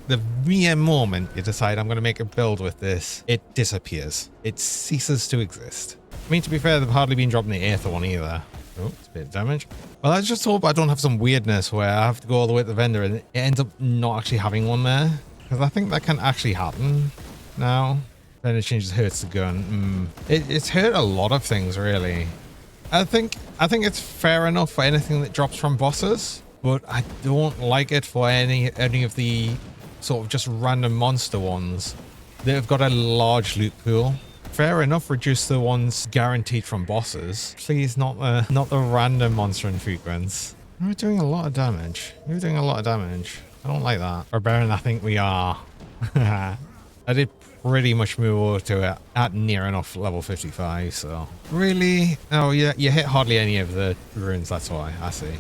the mere moment you decide I'm going to make a build with this, it disappears. It ceases to exist. I mean, to be fair, they've hardly been dropping the Aether one either. Oh, it's a bit of damage. Well, I just hope I don't have some weirdness where I have to go all the way to the vendor and it ends up not actually having one there. Because I think that can actually happen now. Then it changes hurts the gun. It's hurt a lot of things, really. I think it's fair enough for anything that drops from bosses, but I don't like it for any of the sort of just random monster ones that have got a large loot pool. Fair enough, reduce the ones guaranteed from bosses. Please, not the random monster infrequents. We're doing a lot of damage. We're doing a lot of damage. I don't like that. Barbarian, I think we are. I did pretty much move over to it at near enough level 55, so... Really? Oh, yeah, you hit hardly any of the runes, that's why. I see.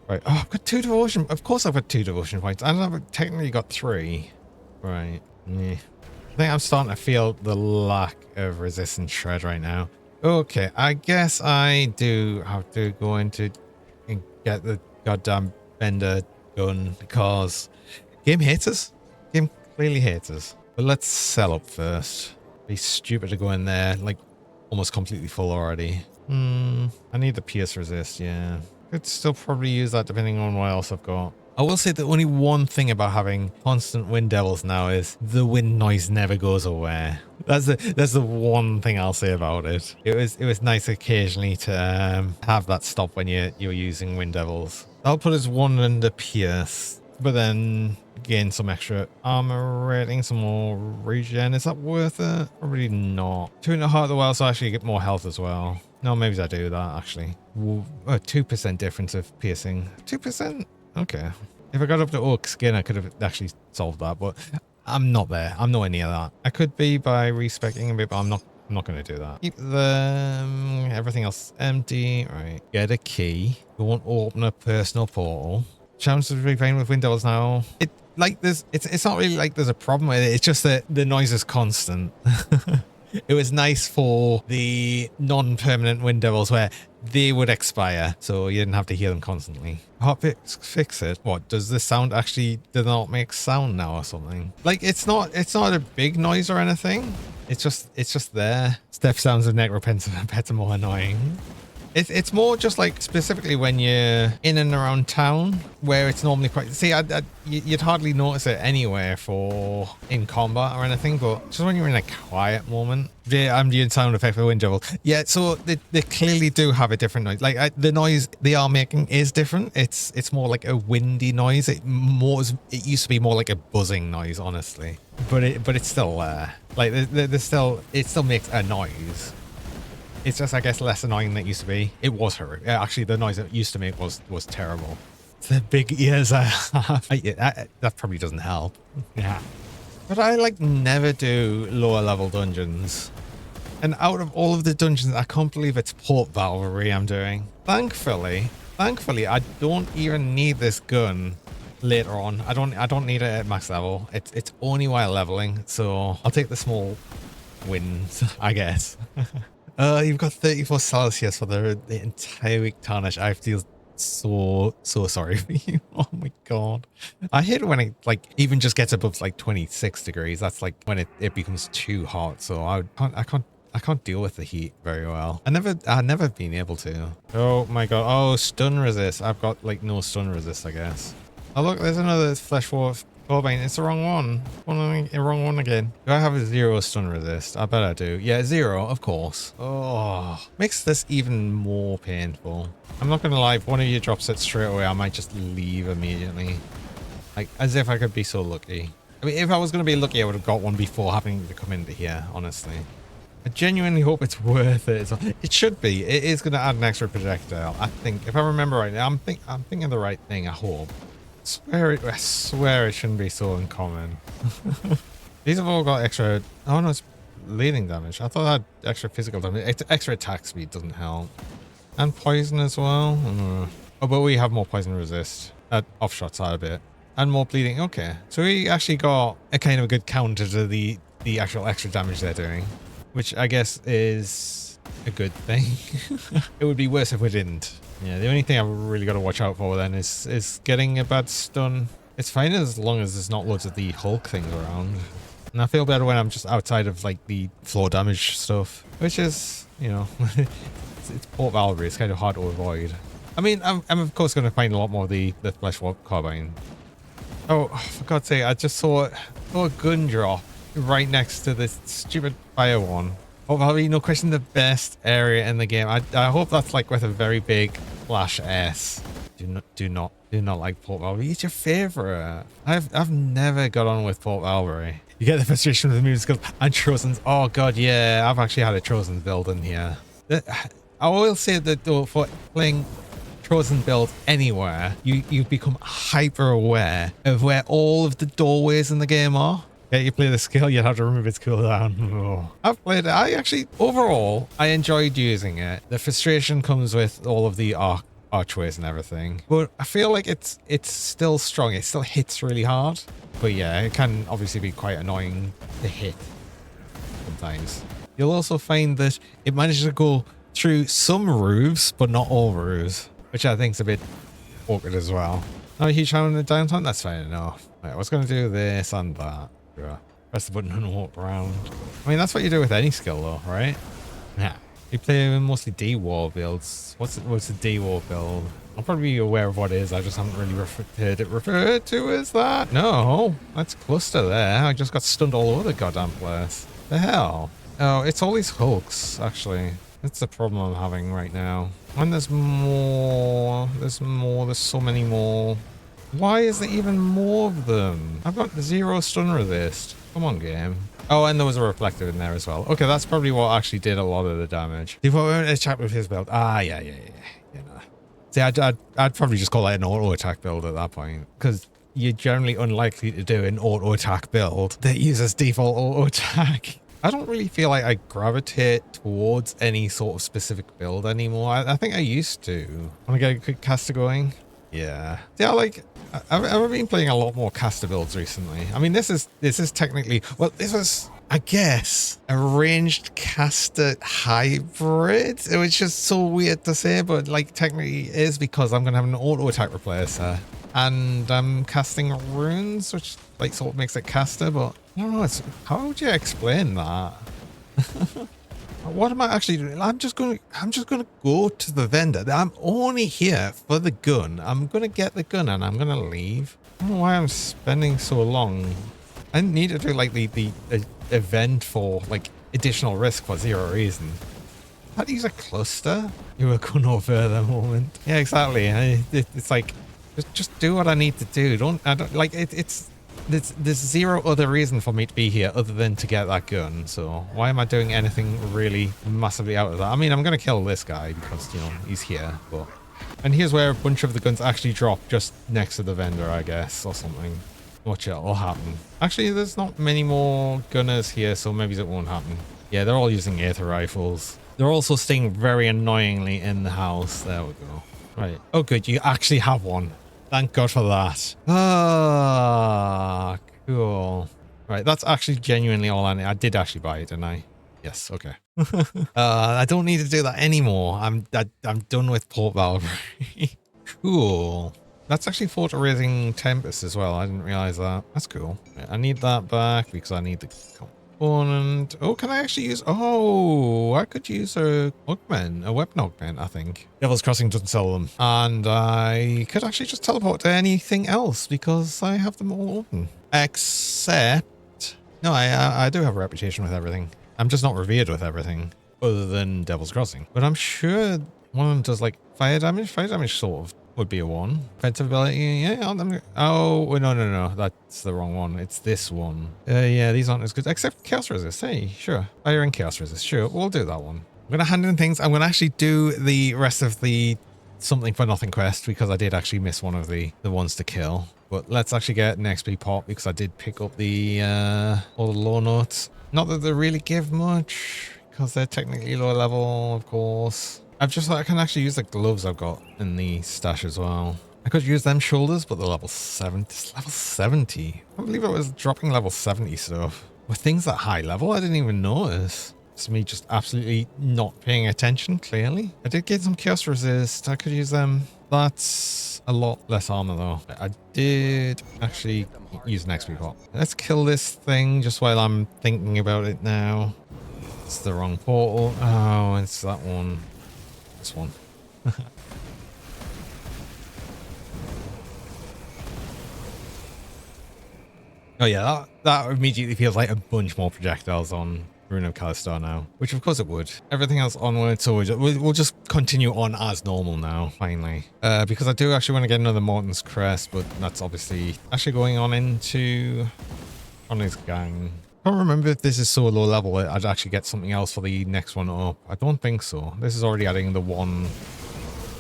Right. Oh, I've got 2 devotion... Of course I've got 2 devotion points. I've technically got 3. Right. Yeah. I think I'm starting to feel the lack of resistance shred right now. Okay, I guess I do have to go into and get the goddamn bender gun because game hates us. Game clearly hates us. But let's sell up first. Be stupid to go in there like almost completely full already. I need the pierce resist, yeah. Could still probably use that depending on what else I've got. I will say that only one thing about having constant wind devils now is the wind noise never goes away. That's the one thing I'll say about it. It was nice occasionally to have that stop when you're using wind devils. I'll put as one under pierce, but then gain some extra armor rating, some more regen. Is that worth it? Probably not. 2 in the heart of the wild, so I actually get more health as well. No, maybe I do that actually. 2% difference of piercing. 2%? Okay. If I got up to oak skin, I could have actually solved that, but I'm not there. I'm nowhere near that. I could be by respecing a bit, but I'm not going to do that. Keep the everything else empty. Right. Get a key. We won't open a personal portal. Chance to be playing with windows now. It's not really like there's a problem with it. It's just that the noise is constant. It was nice for the non-permanent wind devils where they would expire, so you didn't have to hear them constantly. Fix it. What, does the sound actually did not make sound now or something? Like it's not a big noise or anything. It's just there. Step sounds of necropets are more annoying. It's more just like specifically when you're in and around town where it's normally quite... See, you'd hardly notice it anywhere in combat or anything, but just when you're in a quiet moment, the ambient sound effect for the wind devil. Yeah, so they clearly do have a different noise. Like the noise they are making is different. It's more like a windy noise. It used to be more like a buzzing noise, honestly. But it's still there. Like it still makes a noise. It's just, I guess, less annoying than it used to be. It was horrific. Actually, the noise it used to make was terrible. The big ears I have. That probably doesn't help. Yeah. But I, like, never do lower level dungeons. And out of all of the dungeons, I can't believe it's Port Valkyrie I'm doing. Thankfully, I don't even need this gun later on. I don't need it at max level. It's only while leveling, so I'll take the small wins, I guess. You've got 34 Celsius for the entire week, Tarnish. I feel so sorry for you. Oh my god. I hate it when it like even just gets above like 26 degrees. That's like when it becomes too hot. So I can't deal with the heat very well. I've never been able to. Oh my god. Oh, stun resist. I've got like no stun resist, I guess. Oh look, there's another flesh wolf. Corbane, it's the wrong one. Wrong one again. Do I have a 0 stun resist? I bet I do. Yeah, 0, of course. Oh, makes this even more painful. I'm not gonna lie, if one of you drops it straight away, I might just leave immediately. Like, as if I could be so lucky. I mean, if I was gonna be lucky, I would have got one before having to come into here, honestly. I genuinely hope it's worth it. It should be. It is gonna add an extra projectile. I think, if I remember right now, I'm thinking the right thing, I hope. I swear it shouldn't be so uncommon. These have all got extra... Oh no, it's bleeding damage. I thought that had extra physical damage. Extra attack speed doesn't help. And poison as well. Oh, but we have more poison resist. Offshot side a bit. And more bleeding. Okay. So we actually got a kind of a good counter to the actual extra damage they're doing. Which I guess is a good thing. It would be worse if we didn't. Yeah, the only thing I've really got to watch out for then is getting a bad stun. It's fine as long as there's not loads of the Hulk things around. And I feel better when I'm just outside of like the floor damage stuff. Which is, you know, it's Port Valkyrie. It's kind of hard to avoid. I mean, I'm of course going to find a lot more of the Flesh Warp Carbine. Oh, for God's sake, I just saw a gun drop right next to this stupid fire one. Port Valkyrie, no question, the best area in the game. I hope that's like with a very big flash S. Do not like Port Valkyrie. It's your favorite. I've never got on with Port Valkyrie. You get the frustration with the movement skills and Trojan's. Oh god, yeah, I've actually had a Trojan build in here. I will say that though, for playing Trojan build anywhere, you become hyper aware of where all of the doorways in the game are. Yeah, you play the skill, you have to remove its cooldown. Oh. I've played it. Overall, I enjoyed using it. The frustration comes with all of the arc archways and everything. But I feel like it's still strong. It still hits really hard. But yeah, it can obviously be quite annoying to hit sometimes. You'll also find that it manages to go through some roofs, but not all roofs, which I think is a bit awkward as well. Not a huge fan of the downtown, that's fine enough. Right, I was going to do this and that. Yeah. Press the button and walk around. I mean, that's what you do with any skill though, right? Yeah. You play mostly D-wall builds. What's a D-wall build? I'll probably be aware of what it is. I just haven't really heard it referred to as that. No, that's cluster there. I just got stunned all over the goddamn place. The hell? Oh, it's all these hooks, actually. That's the problem I'm having right now. And there's more. There's so many more. Why is there even more of them? I've got 0 stun resist. Come on, game. Oh, and there was a reflector in there as well. Okay, that's probably what actually did a lot of the damage. Default attack with his build. Ah, yeah. You know. See, I'd probably just call that an auto attack build at that point, because you're generally unlikely to do an auto attack build that uses default auto attack. I don't really feel like I gravitate towards any sort of specific build anymore. I think I used to. Want to get a quick caster going? Yeah. Yeah, like, I've been playing a lot more caster builds recently. I mean, this is technically, well, this is, I guess, a ranged caster hybrid, which is so weird to say, but like technically it is, because I'm going to have an auto attack replacer and I'm casting runes, which like sort of makes it caster, but I don't know, how would you explain that? What am I actually doing? I'm just gonna go to the vendor. I'm only here for the gun. I'm gonna get the gun and I'm gonna leave. I don't know why I'm spending so long. I didn't need to do like the event for like additional risk for 0 reason. How to use a cluster? You will go no further moment. Yeah, exactly. It's like just do what I need to do. There's 0 other reason for me to be here other than to get that gun. So why am I doing anything really massively out of that? I mean, I'm going to kill this guy because, you know, he's here. And here's where a bunch of the guns actually drop, just next to the vendor, I guess, or something. Watch it all happen. Actually, there's not many more gunners here, so maybe it won't happen. Yeah, they're all using aether rifles. They're also staying very annoyingly in the house. There we go. Right. Oh, good. You actually have one. Thank God for that. Ah, cool. Right, that's actually genuinely all I need. I did actually buy it, didn't I? Yes, okay. I don't need to do that anymore. I'm done with Port Valkyrie. Cool. That's actually Fort Raising Tempest as well. I didn't realize that. That's cool. Right, I need that back because I need the component. Oh, can I actually use... Oh, I could use a augment, a weapon augment, I think. Devil's Crossing doesn't sell them. And I could actually just teleport to anything else because I have them all open. Except... No, I do have a reputation with everything. I'm just not revered with everything other than Devil's Crossing. But I'm sure one of them does like fire damage. Fire damage sort of would be a 1. Offensive ability, yeah. Oh, no. That's the wrong one. It's this one. Yeah, these aren't as good. Except Chaos Resist. Hey, sure. Fire and Chaos Resist. Sure, we'll do that one. I'm going to hand in things. I'm going to actually do the rest of the something for nothing quest because I did actually miss one of the ones to kill. But let's actually get an XP pop because I did pick up the all the low notes. Not that they really give much because they're technically low level, of course. I've just thought I can actually use the gloves I've got in the stash as well. I could use them shoulders, but they're level 70. It's level 70. I believe it was dropping level 70 stuff. With things that high level, I didn't even notice. It's me just absolutely not paying attention, clearly. I did get some Chaos Resist. I could use them. That's a lot less armor, though. I did actually use an XP pop. Let's kill this thing just while I'm thinking about it now. It's the wrong portal. Oh, it's that one. This one. Oh yeah, that immediately feels like a bunch more projectiles on Rune of Kalistar now, which of course it would. Everything else onward, so we'll just continue on as normal now, finally. Because I do actually want to get another Morton's Crest, but that's obviously actually going on into his gang. I don't remember if this is so low level I'd actually get something else for the next one up. I don't think so. This is already adding the 1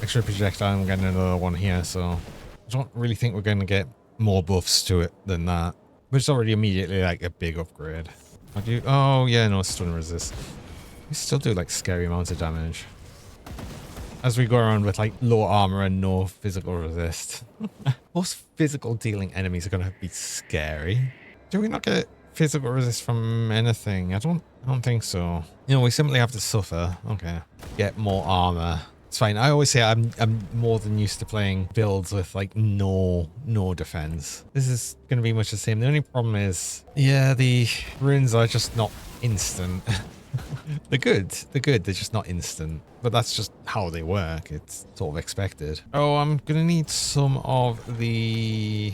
extra projectile. I'm getting another one here, so I don't really think we're going to get more buffs to it than that. But it's already immediately like a big upgrade. Oh yeah, no, stun resist. We still do like scary amounts of damage. as we go around with like low armor and no physical resist. Most physical dealing enemies are going to be scary. Do we not get physical resist from anything? I don't think so. You know, we simply have to suffer. Okay. Get more armor. It's fine. I always say I'm more than used to playing builds with like no defense. This is going to be much the same. The only problem is, yeah, the runes are just not instant. They're good. They're just not instant. But that's just how they work. It's sort of expected. Oh, I'm gonna need some of the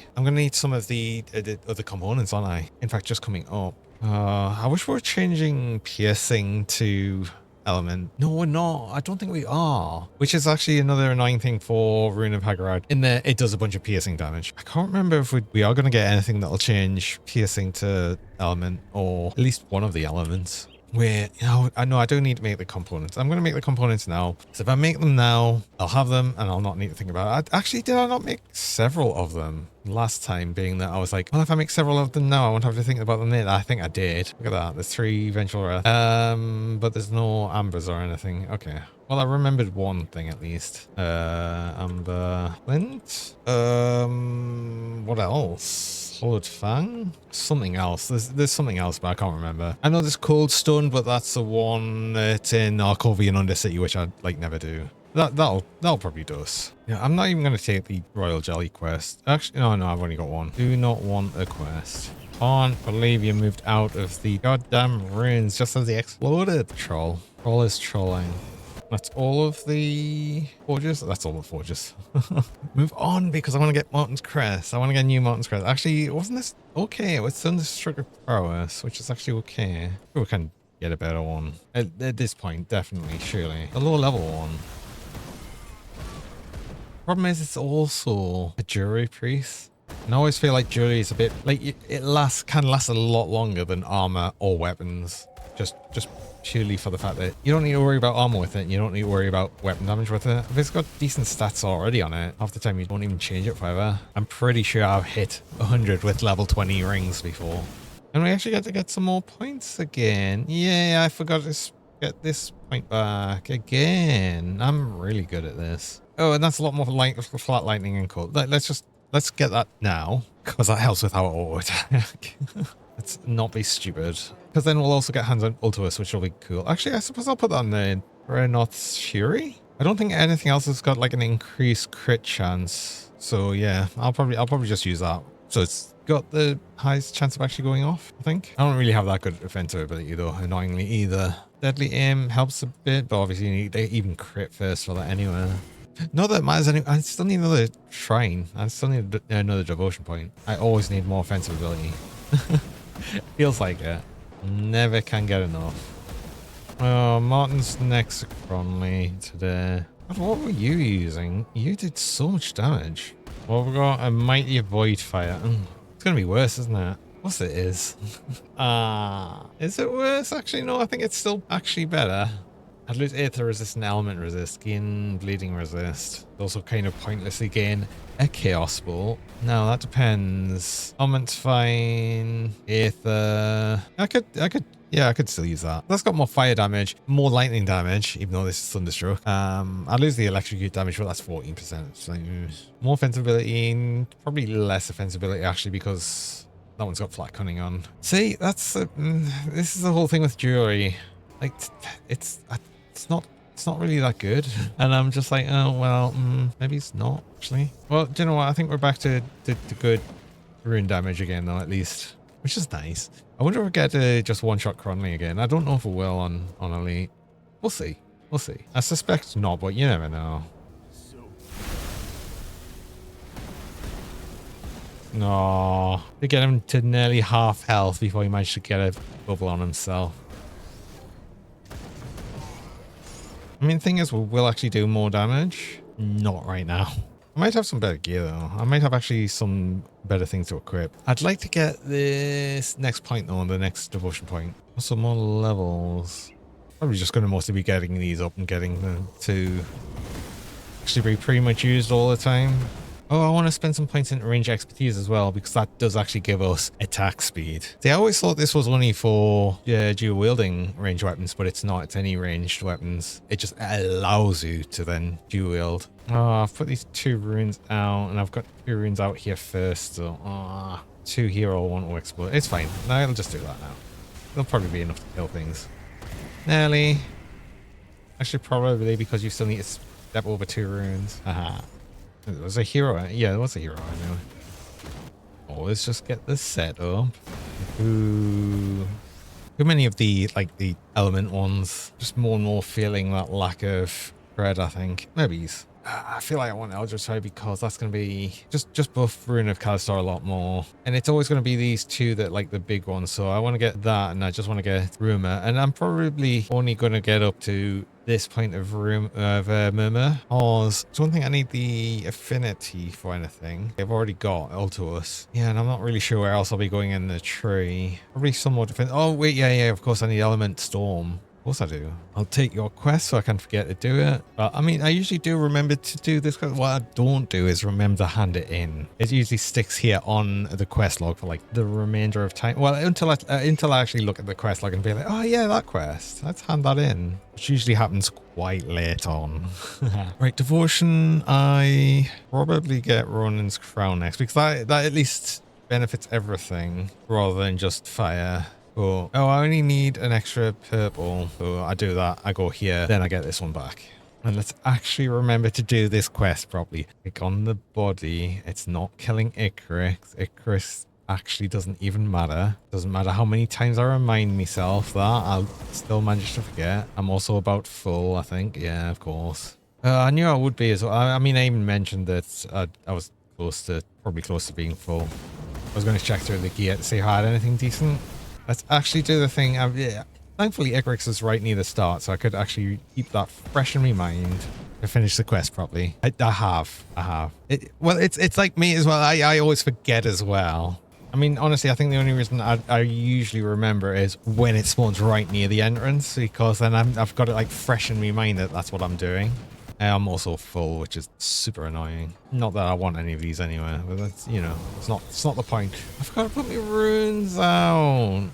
other components, aren't I? In fact, just coming up. I wish we were changing piercing to element. No, we're not. I don't think we are. Which is actually another annoying thing for Rune of Haggard. In there, it does a bunch of piercing damage. I can't remember if we are going to get anything that'll change piercing to element, or at least one of the elements. Wait, you know, I know I do need to make the components. I'm going to make the components now. So if I make them now, I'll have them and I'll not need to think about it. Actually, did I not make several of them last time, being that I was like, well, if I make several of them now, I won't have to think about them later. I think I did. Look at that. There's 3 Vengeful Wrath. But there's no ambers or anything. Okay. Well, I remembered one thing at least. Amber Flint. What else? Solid Fang? Something else. There's something else, but I can't remember. I know there's Cold Stone, but that's the one that's in Arcovian Undercity, which I like never do. That'll probably do us. Yeah, I'm not even going to take the Royal Jelly quest. Actually, no, I've only got one. Do not want a quest. Can't believe you moved out of the goddamn ruins just as they exploded. Troll. Troll is trolling. That's all of the forges. That's all the forges. Move on, because I want to get Martin's Crest. I want to get new Martin's Crest. Actually, wasn't this okay? It's Undestructive Prowess, which is actually okay. We can get a better one. At this point, definitely, surely. A lower level one. Problem is, it's also a Jury Priest. And I always feel like Jury is a bit like it can last a lot longer than armor or weapons. Just purely for the fact that you don't need to worry about armor with it, and you don't need to worry about weapon damage with it. If it's got decent stats already on it, half the time you don't even change it forever. I'm pretty sure I've hit 100 with level 20 rings before. And we actually get to get some more points again. Yeah, I forgot to get this point back again. I'm really good at this. Oh, and that's a lot more flat lightning and cold. Let's get that now, because that helps with our auto attack. Let's not be stupid. Because then we'll also get hands on Ultimus, which will be cool. Actually, I suppose I'll put that on the Renault's Fury. I don't think anything else has got like an increased crit chance. So yeah, I'll probably just use that. So it's got the highest chance of actually going off, I think. I don't really have that good offensive ability though, annoyingly either. Deadly Aim helps a bit, but obviously you need to even crit first for that anyway. Not that it matters anyway. I still need another shrine. I still need another devotion point. I always need more offensive ability. Feels like it. Never can get enough. Oh, Martin's Nexicronly today. What were you using? You did so much damage. Well, we've got a Mighty Void Fire. It's going to be worse, isn't it? Of course it is. Is it worse? Actually, no, I think it's still actually better. I'd lose Aether Resist and Element Resist. Gain Bleeding Resist. Also kind of pointlessly gain a Chaos Bolt. No, that depends. Element's fine. Aether. I could still use that. That's got more fire damage, more lightning damage, even though this is Thunderstroke. I lose the electrocute damage, but that's 14%. So, more offensive ability, probably less offensive ability actually, because that one's got flat cunning on. See, that's this is the whole thing with Jury. Like, it's not really that good. And I'm just like, oh, well, maybe it's not, actually. Well, do you know what? I think we're back to good rune damage again, though, at least. Which is nice. I wonder if we get to just one-shot Cronley again. I don't know if we will on Elite. We'll see. We'll see. I suspect not, but you never know. No. To get him to nearly half health before he managed to get a bubble on himself. I mean, the thing is, we'll actually do more damage. Not right now. I might have some better gear, though. I might have actually some better things to equip. I'd like to get this next point, though, the next devotion point. Some more levels. Probably just going to mostly be getting these up and getting them to actually be pretty much used all the time. Oh, I want to spend some points in range expertise as well, because that does actually give us attack speed. See, I always thought this was only for dual wielding range weapons, but it's not. It's any ranged weapons. It just allows you to then dual wield. Oh, I've put these 2 runes out, and I've got 2 runes out here first. So, 2 here all want to explode. It's fine. No, I'll just do that now. It'll probably be enough to kill things. Nearly. Actually, probably because you still need to step over 2 runes. Haha. There was a hero. Yeah, there was a hero. I know. Oh, let's just get this set up. Ooh. Too many of the, like, the element ones. Just more and more feeling that lack of spread, I think. Maybe he's... I feel like I want Eldritch Eye because that's going to be just buff Rune of Kalistar a lot more. And it's always going to be these 2 that like the big ones. So I want to get that, and I just want to get Rumor. And I'm probably only going to get up to this point of Murmur. Because I don't think I need the affinity for anything. I've already got Ultuous. Yeah, and I'm not really sure where else I'll be going in the tree. Probably some more defense. Oh, wait, yeah, of course I need Element Storm. Of course I do. I'll take your quest so I can forget to do it. But I mean, I usually do remember to do this. What I don't do is remember to hand it in. It usually sticks here on the quest log for like the remainder of time. Well, until I actually look at the quest log and be like, oh yeah, that quest. Let's hand that in. Which usually happens quite late on. Right, Devotion. I probably get Ronin's Crown next because that at least benefits everything rather than just fire. Oh, I only need an extra purple. So I do that. I go here. Then I get this one back. And let's actually remember to do this quest properly. Click on the body. It's not killing Icarus. Icarus actually doesn't even matter. Doesn't matter how many times I remind myself that. I'll still manage to forget. I'm also about full, I think. Yeah, of course. I knew I would be as well. I mean, I even mentioned that I was probably close to being full. I was going to check through the gear to see if I had anything decent. Let's actually do the thing. Yeah. Thankfully, Icarus is right near the start, so I could actually keep that fresh in my mind to finish the quest properly. I have. Well, it's like me as well. I always forget as well. I mean, honestly, I think the only reason I usually remember is when it spawns right near the entrance, because then I've got it like fresh in my mind that that's what I'm doing. I'm also full, which is super annoying. Not that I want any of these anyway, but that's, you know, it's not the point. I forgot to put my runes out.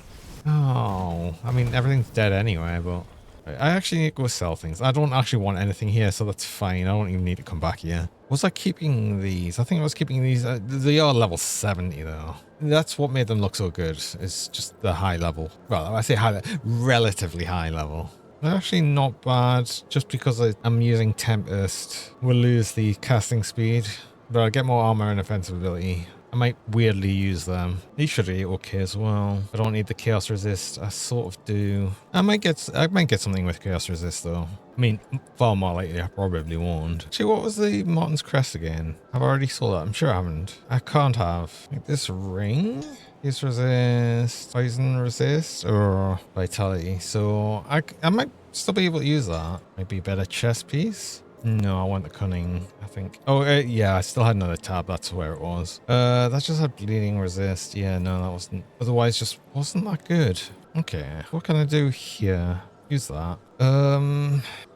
Oh, I mean, everything's dead anyway, but I actually need to go sell things. I don't actually want anything here, so that's fine. I don't even need to come back here. Was I keeping these? I think I was keeping these. They are level 70 though. That's what made them look so good. It's just the high level. Well, I say high, relatively high level. They're actually not bad, just because I'm using Tempest. We'll lose the casting speed, but I'll get more armor and offensive ability. I might weirdly use them. These should be okay as well. I don't need the Chaos Resist. I sort of do. I might get something with Chaos Resist though. I mean, far more likely I probably won't. Actually, what was the Martin's Crest again? I've already saw that. I'm sure I haven't. I can't have. Like this ring? Use resist, poison resist, or vitality. So I might still be able to use that. Might be a better chest piece. No, I want the cunning, I think. Oh, yeah, I still had another tab. That's where it was. That just had bleeding resist. Yeah, no, that wasn't. Otherwise, just wasn't that good. Okay, what can I do here? Use that.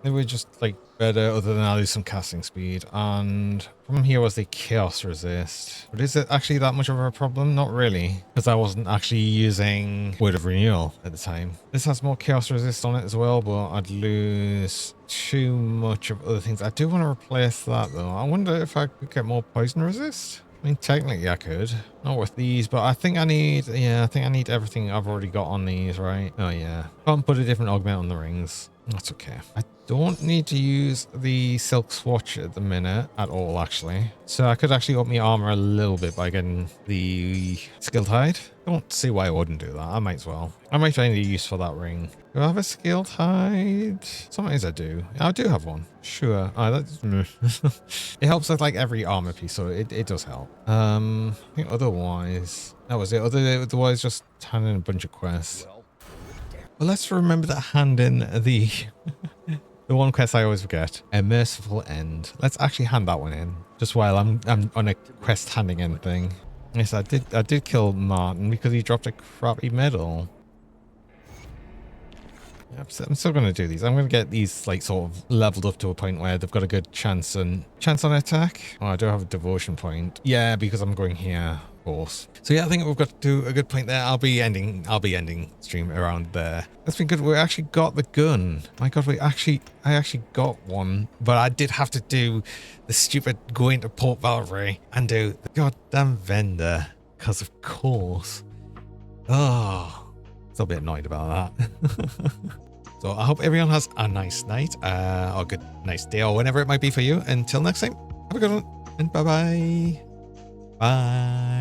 They were just like better other than I'll lose some casting speed. And from here was the chaos resist. But is it actually that much of a problem? Not really, because I wasn't actually using Word of Renewal at the time. This has more chaos resist on it as well, but I'd lose too much of other things. I do want to replace that though. I wonder if I could get more poison resist. I mean, technically I could. Not with these, but I think I need everything I've already got on these, right? Oh yeah. Can't put a different augment on the rings. That's okay. I don't need to use the Silk Swatch at the minute at all, actually. So I could actually up my armor a little bit by getting the Skilled Hide. Don't see why I wouldn't do that. I might as well. I might find a use for that ring. Do I have a Skilled Hide? Sometimes I do. I do have one. Sure. That's it helps with like every armor piece, so it does help. I think otherwise that was it. Otherwise just hand in a bunch of quests. Well, let's remember to hand in the the one quest I always forget. A Merciful End. Let's actually hand that one in. Just while I'm on a quest handing in thing. Yes, I did kill Martin because he dropped a crappy medal. I'm still going to do these. I'm going to get these like sort of leveled up to a point where they've got a good chance on attack. Oh, I do have a devotion point. Yeah, because I'm going here, of course. So yeah, I think we've got to a good point there. I'll be ending stream around there. That's been good. We actually got the gun. My God, I actually got one, but I did have to do the stupid going to Port Valkyrie and do the goddamn vendor because of course. Oh, still a bit annoyed about that. So I hope everyone has a nice night, or a good, nice day, or whenever it might be for you. Until next time, have a good one, and bye-bye. Bye.